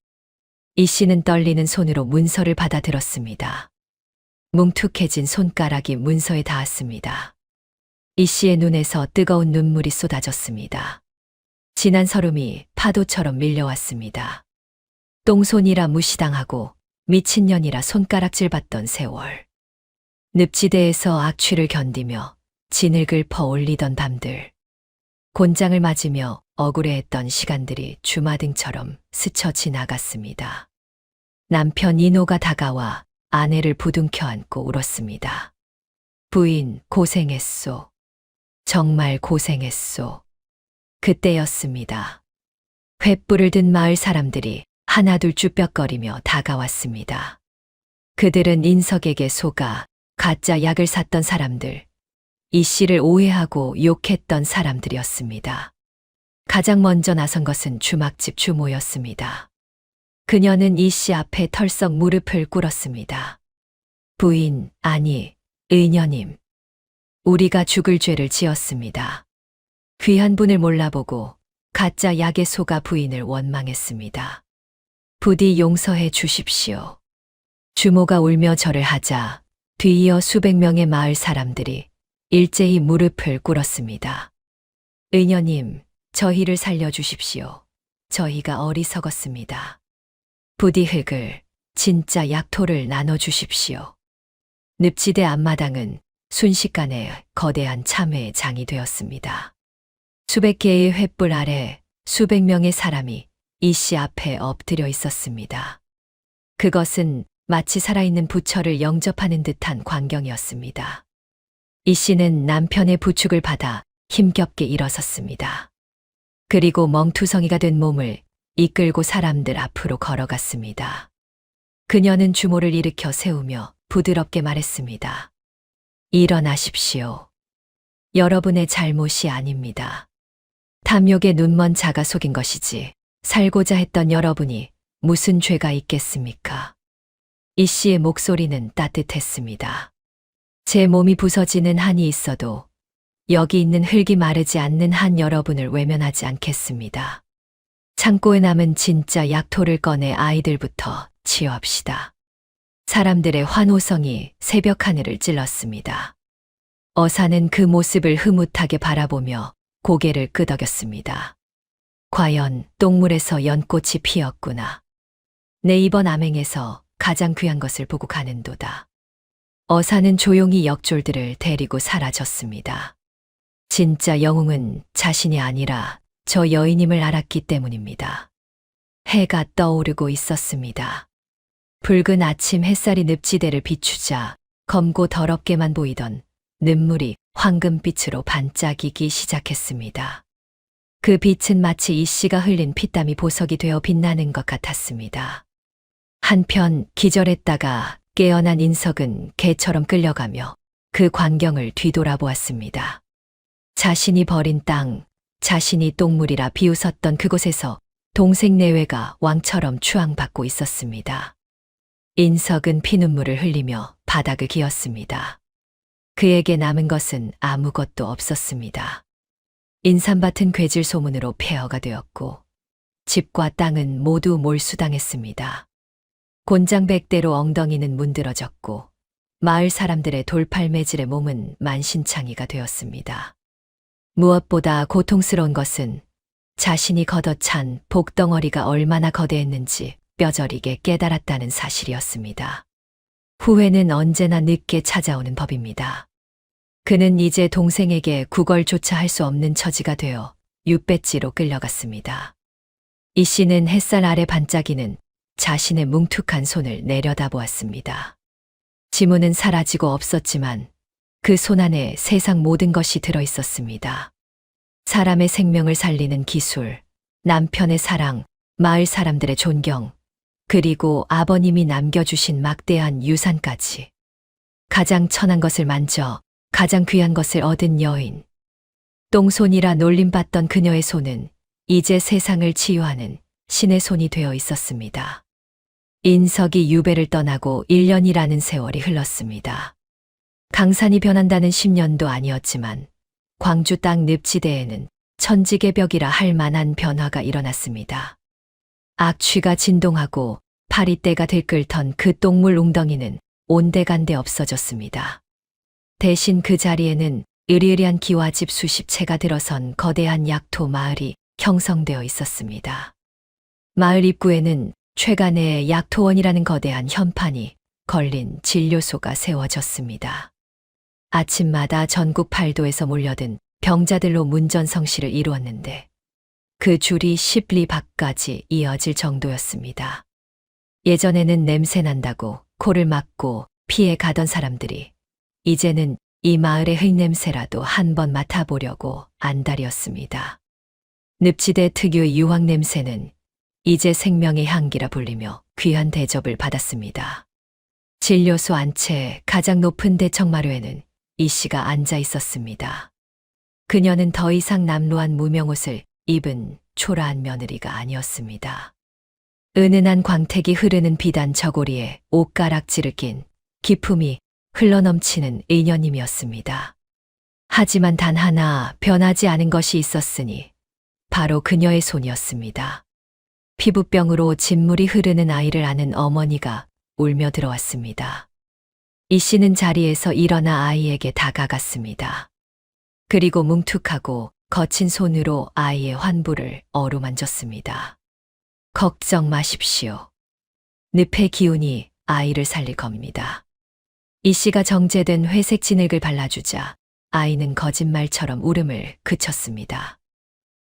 이 씨는 떨리는 손으로 문서를 받아들었습니다. 뭉툭해진 손가락이 문서에 닿았습니다. 이 씨의 눈에서 뜨거운 눈물이 쏟아졌습니다. 진한 설움이 파도처럼 밀려왔습니다. 똥손이라 무시당하고 미친년이라 손가락질 받던 세월. 늪지대에서 악취를 견디며 진흙을 퍼올리던 밤들. 곤장을 맞으며 억울해했던 시간들이 주마등처럼 스쳐 지나갔습니다. 남편 이노가 다가와 아내를 부둥켜 안고 울었습니다. 부인 고생했소. 정말 고생했소. 그때였습니다. 횃불을 든 마을 사람들이 하나둘 쭈뼛거리며 다가왔습니다. 그들은 인석에게 속아 가짜 약을 샀던 사람들, 이 씨를 오해하고 욕했던 사람들이었습니다. 가장 먼저 나선 것은 주막집 주모였습니다. 그녀는 이 씨 앞에 털썩 무릎을 꿇었습니다. 부인, 아니, 의녀님. 우리가 죽을 죄를 지었습니다. 귀한 분을 몰라보고 가짜 약에 속아 부인을 원망했습니다. 부디 용서해 주십시오. 주모가 울며 절을 하자 뒤이어 수백 명의 마을 사람들이 일제히 무릎을 꿇었습니다. 의녀님, 저희를 살려주십시오. 저희가 어리석었습니다. 부디 흙을, 진짜 약토를 나눠주십시오. 늪지대 앞마당은 순식간에 거대한 참회의 장이 되었습니다. 수백 개의 횃불 아래 수백 명의 사람이 이 씨 앞에 엎드려 있었습니다. 그것은 마치 살아있는 부처를 영접하는 듯한 광경이었습니다. 이 씨는 남편의 부축을 받아 힘겹게 일어섰습니다. 그리고 멍투성이가 된 몸을 이끌고 사람들 앞으로 걸어갔습니다. 그녀는 주모를 일으켜 세우며 부드럽게 말했습니다. 일어나십시오. 여러분의 잘못이 아닙니다. 탐욕에 눈먼 자가 속인 것이지 살고자 했던 여러분이 무슨 죄가 있겠습니까? 이 씨의 목소리는 따뜻했습니다. 제 몸이 부서지는 한이 있어도 여기 있는 흙이 마르지 않는 한 여러분을 외면하지 않겠습니다. 창고에 남은 진짜 약토를 꺼내 아이들부터 치유합시다. 사람들의 환호성이 새벽 하늘을 찔렀습니다. 어사는 그 모습을 흐뭇하게 바라보며 고개를 끄덕였습니다. 과연 똥물에서 연꽃이 피었구나. 내 이번 암행에서 가장 귀한 것을 보고 가는도다. 어사는 조용히 역졸들을 데리고 사라졌습니다. 진짜 영웅은 자신이 아니라 저 여인임을 알았기 때문입니다. 해가 떠오르고 있었습니다. 붉은 아침 햇살이 늪지대를 비추자 검고 더럽게만 보이던 눈물이 황금빛으로 반짝이기 시작했습니다. 그 빛은 마치 이 씨가 흘린 피땀이 보석이 되어 빛나는 것 같았습니다. 한편 기절했다가 깨어난 인석은 개처럼 끌려가며 그 광경을 뒤돌아보았습니다. 자신이 버린 땅, 자신이 똥물이라 비웃었던 그곳에서 동생 내외가 왕처럼 추앙받고 있었습니다. 인석은 피눈물을 흘리며 바닥을 기었습니다. 그에게 남은 것은 아무것도 없었습니다. 인삼밭은 괴질 소문으로 폐허가 되었고 집과 땅은 모두 몰수당했습니다. 곤장백대로 엉덩이는 문드러졌고 마을 사람들의 돌팔매질의 몸은 만신창이가 되었습니다. 무엇보다 고통스러운 것은 자신이 걷어찬 복덩어리가 얼마나 거대했는지 뼈저리게 깨달았다는 사실이었습니다. 후회는 언제나 늦게 찾아오는 법입니다. 그는 이제 동생에게 구걸조차 할 수 없는 처지가 되어 윷배지로 끌려갔습니다. 이 씨는 햇살 아래 반짝이는 자신의 뭉툭한 손을 내려다보았습니다. 지문은 사라지고 없었지만 그 손 안에 세상 모든 것이 들어있었습니다. 사람의 생명을 살리는 기술, 남편의 사랑, 마을 사람들의 존경, 그리고 아버님이 남겨주신 막대한 유산까지. 가장 천한 것을 만져 가장 귀한 것을 얻은 여인. 똥손이라 놀림받던 그녀의 손은 이제 세상을 치유하는 신의 손이 되어 있었습니다. 인석이 유배를 떠나고 1년이라는 세월이 흘렀습니다. 강산이 변한다는 10년도 아니었지만 광주 땅 늪지대에는 천지개벽이라 할 만한 변화가 일어났습니다. 악취가 진동하고 파리떼가 들끓던 그 똥물 웅덩이는 온데간데 없어졌습니다. 대신 그 자리에는 으리으리한 기와집 수십 채가 들어선 거대한 약토 마을이 형성되어 있었습니다. 마을 입구에는 최간의 약토원이라는 거대한 현판이 걸린 진료소가 세워졌습니다. 아침마다 전국 8도에서 몰려든 병자들로 문전성시를 이루었는데 그 줄이 10리 밖까지 이어질 정도였습니다. 예전에는 냄새 난다고 코를 막고 피해 가던 사람들이 이제는 이 마을의 흙냄새라도 한번 맡아보려고 안달이었습니다. 늪지대 특유의 유황 냄새는 이제 생명의 향기라 불리며 귀한 대접을 받았습니다. 진료소 안채 가장 높은 대청마루에는 이 씨가 앉아 있었습니다. 그녀는 더 이상 남루한 무명옷을 입은 초라한 며느리가 아니었습니다. 은은한 광택이 흐르는 비단 저고리에 옷가락지를 낀 기품이 흘러넘치는 의녀님이었습니다. 하지만 단 하나 변하지 않은 것이 있었으니 바로 그녀의 손이었습니다. 피부병으로 진물이 흐르는 아이를 안은 어머니가 울며 들어왔습니다. 이 씨는 자리에서 일어나 아이에게 다가갔습니다. 그리고 뭉툭하고 거친 손으로 아이의 환부를 어루만졌습니다. 걱정 마십시오. 늪의 기운이 아이를 살릴 겁니다. 이 씨가 정제된 회색 진흙을 발라주자 아이는 거짓말처럼 울음을 그쳤습니다.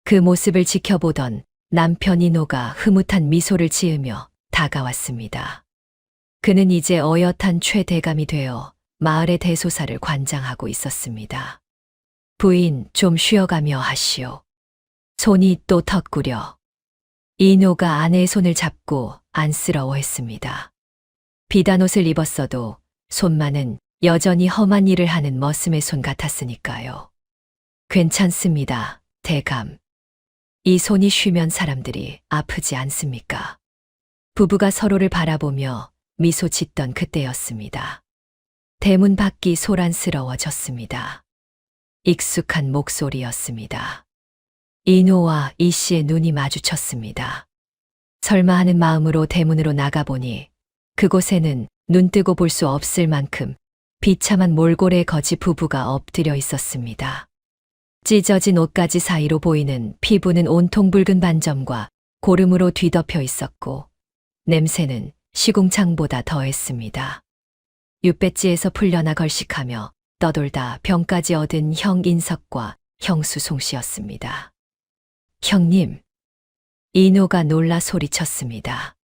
그 모습을 지켜보던 남편 이노가 흐뭇한 미소를 지으며 다가왔습니다. 그는 이제 어엿한 최대감이 되어 마을의 대소사를 관장하고 있었습니다. 부인, 좀 쉬어가며 하시오. 손이 또 턱구려. 이노가 아내의 손을 잡고 안쓰러워했습니다. 비단옷을 입었어도 손만은 여전히 험한 일을 하는 머슴의 손 같았으니까요. 괜찮습니다, 대감. 이 손이 쉬면 사람들이 아프지 않습니까? 부부가 서로를 바라보며 미소 짓던 그때였습니다. 대문 밖이 소란스러워졌습니다. 익숙한 목소리였습니다. 이노와 이 씨의 눈이 마주쳤습니다. 설마 하는 마음으로 대문으로 나가보니 그곳에는 눈뜨고 볼 수 없을 만큼 비참한 몰골의 거지 부부가 엎드려 있었습니다. 찢어진 옷가지 사이로 보이는 피부는 온통 붉은 반점과 고름으로 뒤덮여 있었고 냄새는 시궁창보다 더했습니다. 육배지에서 풀려나 걸식하며 떠돌다 병까지 얻은 형 인석과 형수 송씨였습니다. 형님, 이노가 놀라 소리쳤습니다.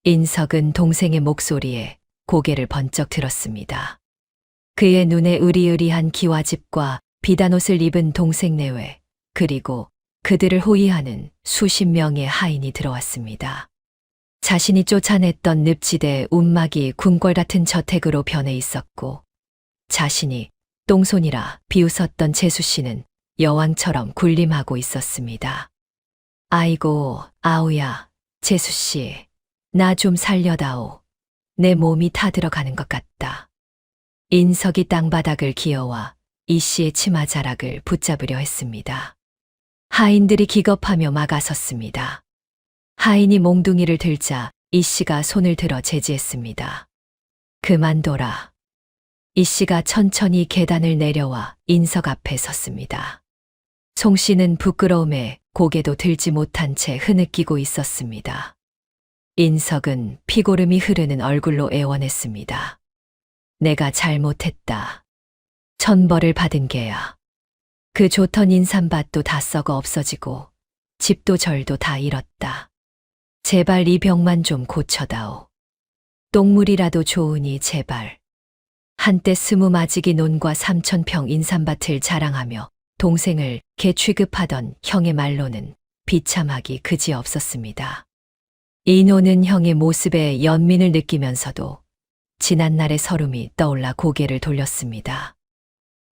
인석은 동생의 목소리에 고개를 번쩍 들었습니다. 그의 눈에 으리으리한 기와집과 비단옷을 입은 동생 내외, 그리고 그들을 호위하는 수십 명의 하인이 들어왔습니다. 자신이 쫓아냈던 늪지대 움막이 궁궐 같은 저택으로 변해 있었고 자신이 똥손이라 비웃었던 재수 씨는 여왕처럼 군림하고 있었습니다. 아이고, 아우야, 재수 씨, 나 좀 살려다오. 내 몸이 타들어가는 것 같다. 인석이 땅바닥을 기어와 이 씨의 치마 자락을 붙잡으려 했습니다. 하인들이 기겁하며 막아섰습니다. 하인이 몽둥이를 들자 이 씨가 손을 들어 제지했습니다. 그만둬라. 이 씨가 천천히 계단을 내려와 인석 앞에 섰습니다. 송 씨는 부끄러움에 고개도 들지 못한 채 흐느끼고 있었습니다. 인석은 피고름이 흐르는 얼굴로 애원했습니다. 내가 잘못했다. 천벌을 받은 게야. 그 좋던 인삼밭도 다 썩어 없어지고 집도 절도 다 잃었다. 제발 이 병만 좀 고쳐다오. 똥물이라도 좋으니 제발. 한때 20마지기 논과 3,000평 인삼밭을 자랑하며 동생을 개 취급하던 형의 말로는 비참하기 그지없었습니다. 이노는 형의 모습에 연민을 느끼면서도 지난날의 서름이 떠올라 고개를 돌렸습니다.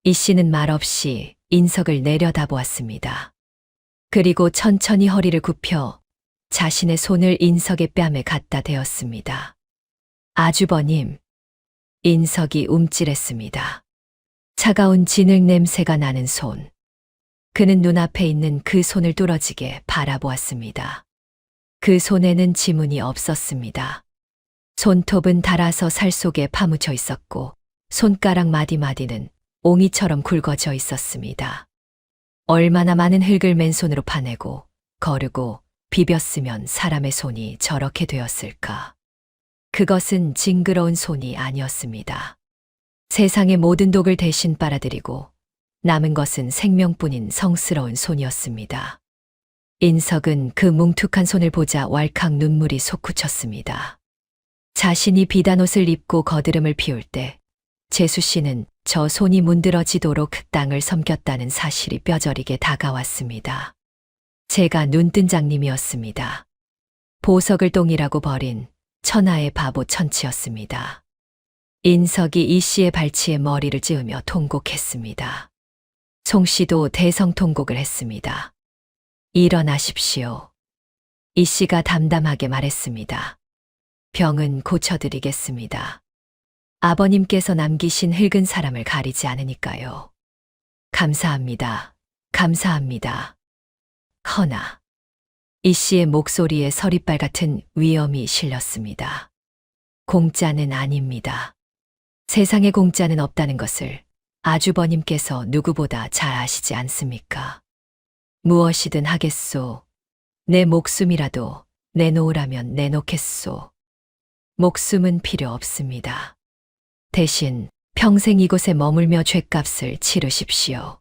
이 씨는 말없이 인석을 내려다보았습니다. 그리고 천천히 허리를 굽혀 자신의 손을 인석의 뺨에 갖다 대었습니다. 아주버님, 인석이 움찔했습니다. 차가운 진흙 냄새가 나는 손. 그는 눈앞에 있는 그 손을 뚫어지게 바라보았습니다. 그 손에는 지문이 없었습니다. 손톱은 닳아서 살 속에 파묻혀 있었고 손가락 마디마디는 옹이처럼 굵어져 있었습니다. 얼마나 많은 흙을 맨손으로 파내고 거르고 비볐으면 사람의 손이 저렇게 되었을까. 그것은 징그러운 손이 아니었습니다. 세상의 모든 독을 대신 빨아들이고 남은 것은 생명뿐인 성스러운 손이었습니다. 인석은 그 뭉툭한 손을 보자 왈칵 눈물이 솟구쳤습니다. 자신이 비단 옷을 입고 거드름을 피울 때 재수 씨는 저 손이 문드러지도록 땅을 섬겼다는 사실이 뼈저리게 다가왔습니다. 제가 눈뜬 장님이었습니다. 보석을 똥이라고 버린 천하의 바보 천치였습니다. 인석이 이 씨의 발치에 머리를 찌으며 통곡했습니다. 송 씨도 대성통곡을 했습니다. 일어나십시오. 이 씨가 담담하게 말했습니다. 병은 고쳐드리겠습니다. 아버님께서 남기신 흙은 사람을 가리지 않으니까요. 감사합니다. 감사합니다. 허나 이 씨의 목소리에 서리빨 같은 위엄이 실렸습니다. 공짜는 아닙니다. 세상에 공짜는 없다는 것을 아주버님께서 누구보다 잘 아시지 않습니까? 무엇이든 하겠소. 내 목숨이라도 내놓으라면 내놓겠소. 목숨은 필요 없습니다. 대신 평생 이곳에 머물며 죗값을 치르십시오.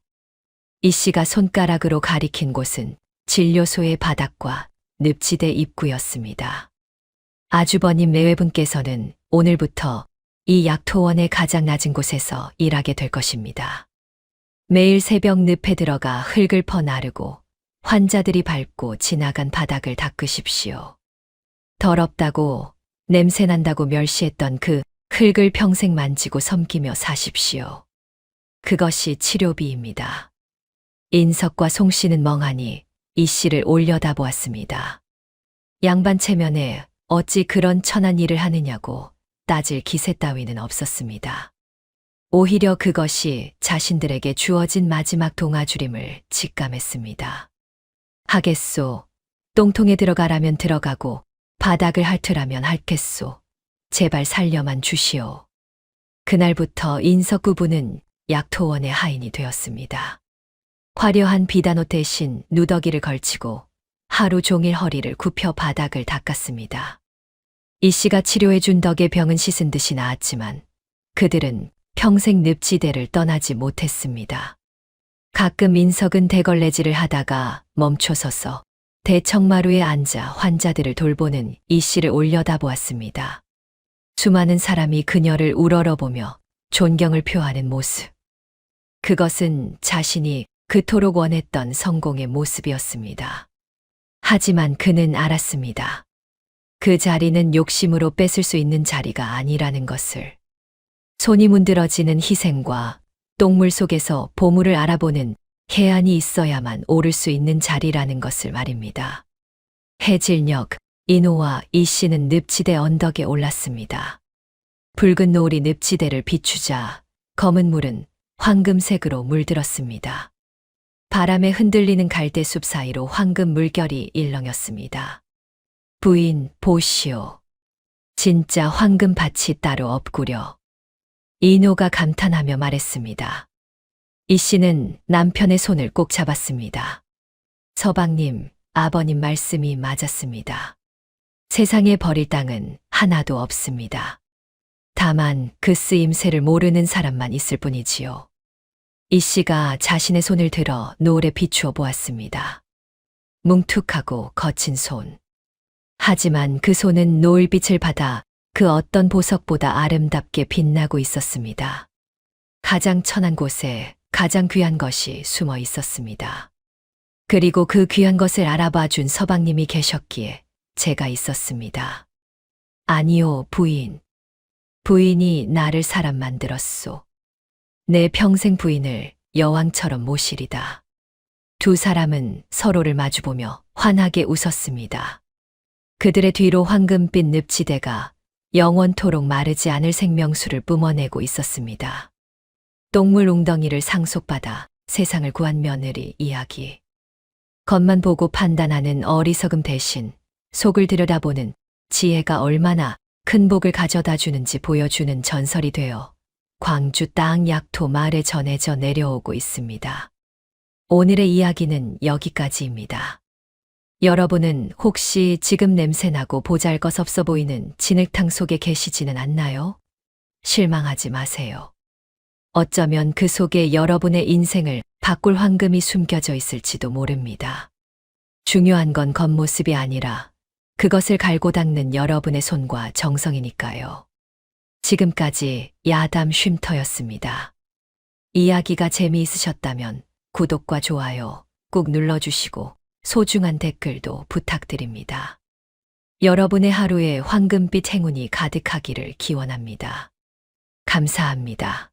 이 씨가 손가락으로 가리킨 곳은 진료소의 바닥과 늪지대 입구였습니다. 아주버님 내외분께서는 오늘부터 이 약토원의 가장 낮은 곳에서 일하게 될 것입니다. 매일 새벽 늪에 들어가 흙을 퍼 나르고 환자들이 밟고 지나간 바닥을 닦으십시오. 더럽다고 냄새난다고 멸시했던 그 흙을 평생 만지고 섬기며 사십시오. 그것이 치료비입니다. 인석과 송 씨는 멍하니 이 씨를 올려다보았습니다. 양반 체면에 어찌 그런 천한 일을 하느냐고 따질 기세 따위는 없었습니다. 오히려 그것이 자신들에게 주어진 마지막 동아줄임을 직감했습니다. 하겠소. 똥통에 들어가라면 들어가고 바닥을 핥으라면 핥겠소. 제발 살려만 주시오. 그날부터 인석 부부는 약토원의 하인이 되었습니다. 화려한 비단옷 대신 누더기를 걸치고 하루 종일 허리를 굽혀 바닥을 닦았습니다. 이 씨가 치료해준 덕에 병은 씻은 듯이 나았지만 그들은 평생 늪지대를 떠나지 못했습니다. 가끔 인석은 대걸레질을 하다가 멈춰서서 대청마루에 앉아 환자들을 돌보는 이 씨를 올려다보았습니다. 수많은 사람이 그녀를 우러러보며 존경을 표하는 모습. 그것은 자신이 그토록 원했던 성공의 모습이었습니다. 하지만 그는 알았습니다. 그 자리는 욕심으로 뺏을 수 있는 자리가 아니라는 것을. 손이 문드러지는 희생과 똥물 속에서 보물을 알아보는 해안이 있어야만 오를 수 있는 자리라는 것을 말입니다. 해질녘 인호와 이 씨는 늪지대 언덕에 올랐습니다. 붉은 노을이 늪지대를 비추자 검은 물은 황금색으로 물들었습니다. 바람에 흔들리는 갈대숲 사이로 황금 물결이 일렁였습니다. 부인 보시오. 진짜 황금밭이 따로 없구려. 인호가 감탄하며 말했습니다. 이 씨는 남편의 손을 꼭 잡았습니다. 서방님, 아버님 말씀이 맞았습니다. 세상에 버릴 땅은 하나도 없습니다. 다만 그 쓰임새를 모르는 사람만 있을 뿐이지요. 이 씨가 자신의 손을 들어 노을에 비추어 보았습니다. 뭉툭하고 거친 손. 하지만 그 손은 노을빛을 받아 그 어떤 보석보다 아름답게 빛나고 있었습니다. 가장 천한 곳에 가장 귀한 것이 숨어 있었습니다. 그리고 그 귀한 것을 알아봐 준 서방님이 계셨기에 제가 있었습니다. 아니요, 부인. 부인이 나를 사람 만들었소. 내 평생 부인을 여왕처럼 모시리다. 두 사람은 서로를 마주보며 환하게 웃었습니다. 그들의 뒤로 황금빛 늪지대가 영원토록 마르지 않을 생명수를 뿜어내고 있었습니다. 똥물 웅덩이를 상속받아 세상을 구한 며느리 이야기. 겉만 보고 판단하는 어리석음 대신 속을 들여다보는 지혜가 얼마나 큰 복을 가져다 주는지 보여주는 전설이 되어 광주 땅 약토 마을에 전해져 내려오고 있습니다. 오늘의 이야기는 여기까지입니다. 여러분은 혹시 지금 냄새나고 보잘것없어 보이는 진흙탕 속에 계시지는 않나요? 실망하지 마세요. 어쩌면 그 속에 여러분의 인생을 바꿀 황금이 숨겨져 있을지도 모릅니다. 중요한 건 겉모습이 아니라 그것을 갈고 닦는 여러분의 손과 정성이니까요. 지금까지 야담 쉼터였습니다. 이야기가 재미있으셨다면 구독과 좋아요 꾹 눌러주시고 소중한 댓글도 부탁드립니다. 여러분의 하루에 황금빛 행운이 가득하기를 기원합니다. 감사합니다.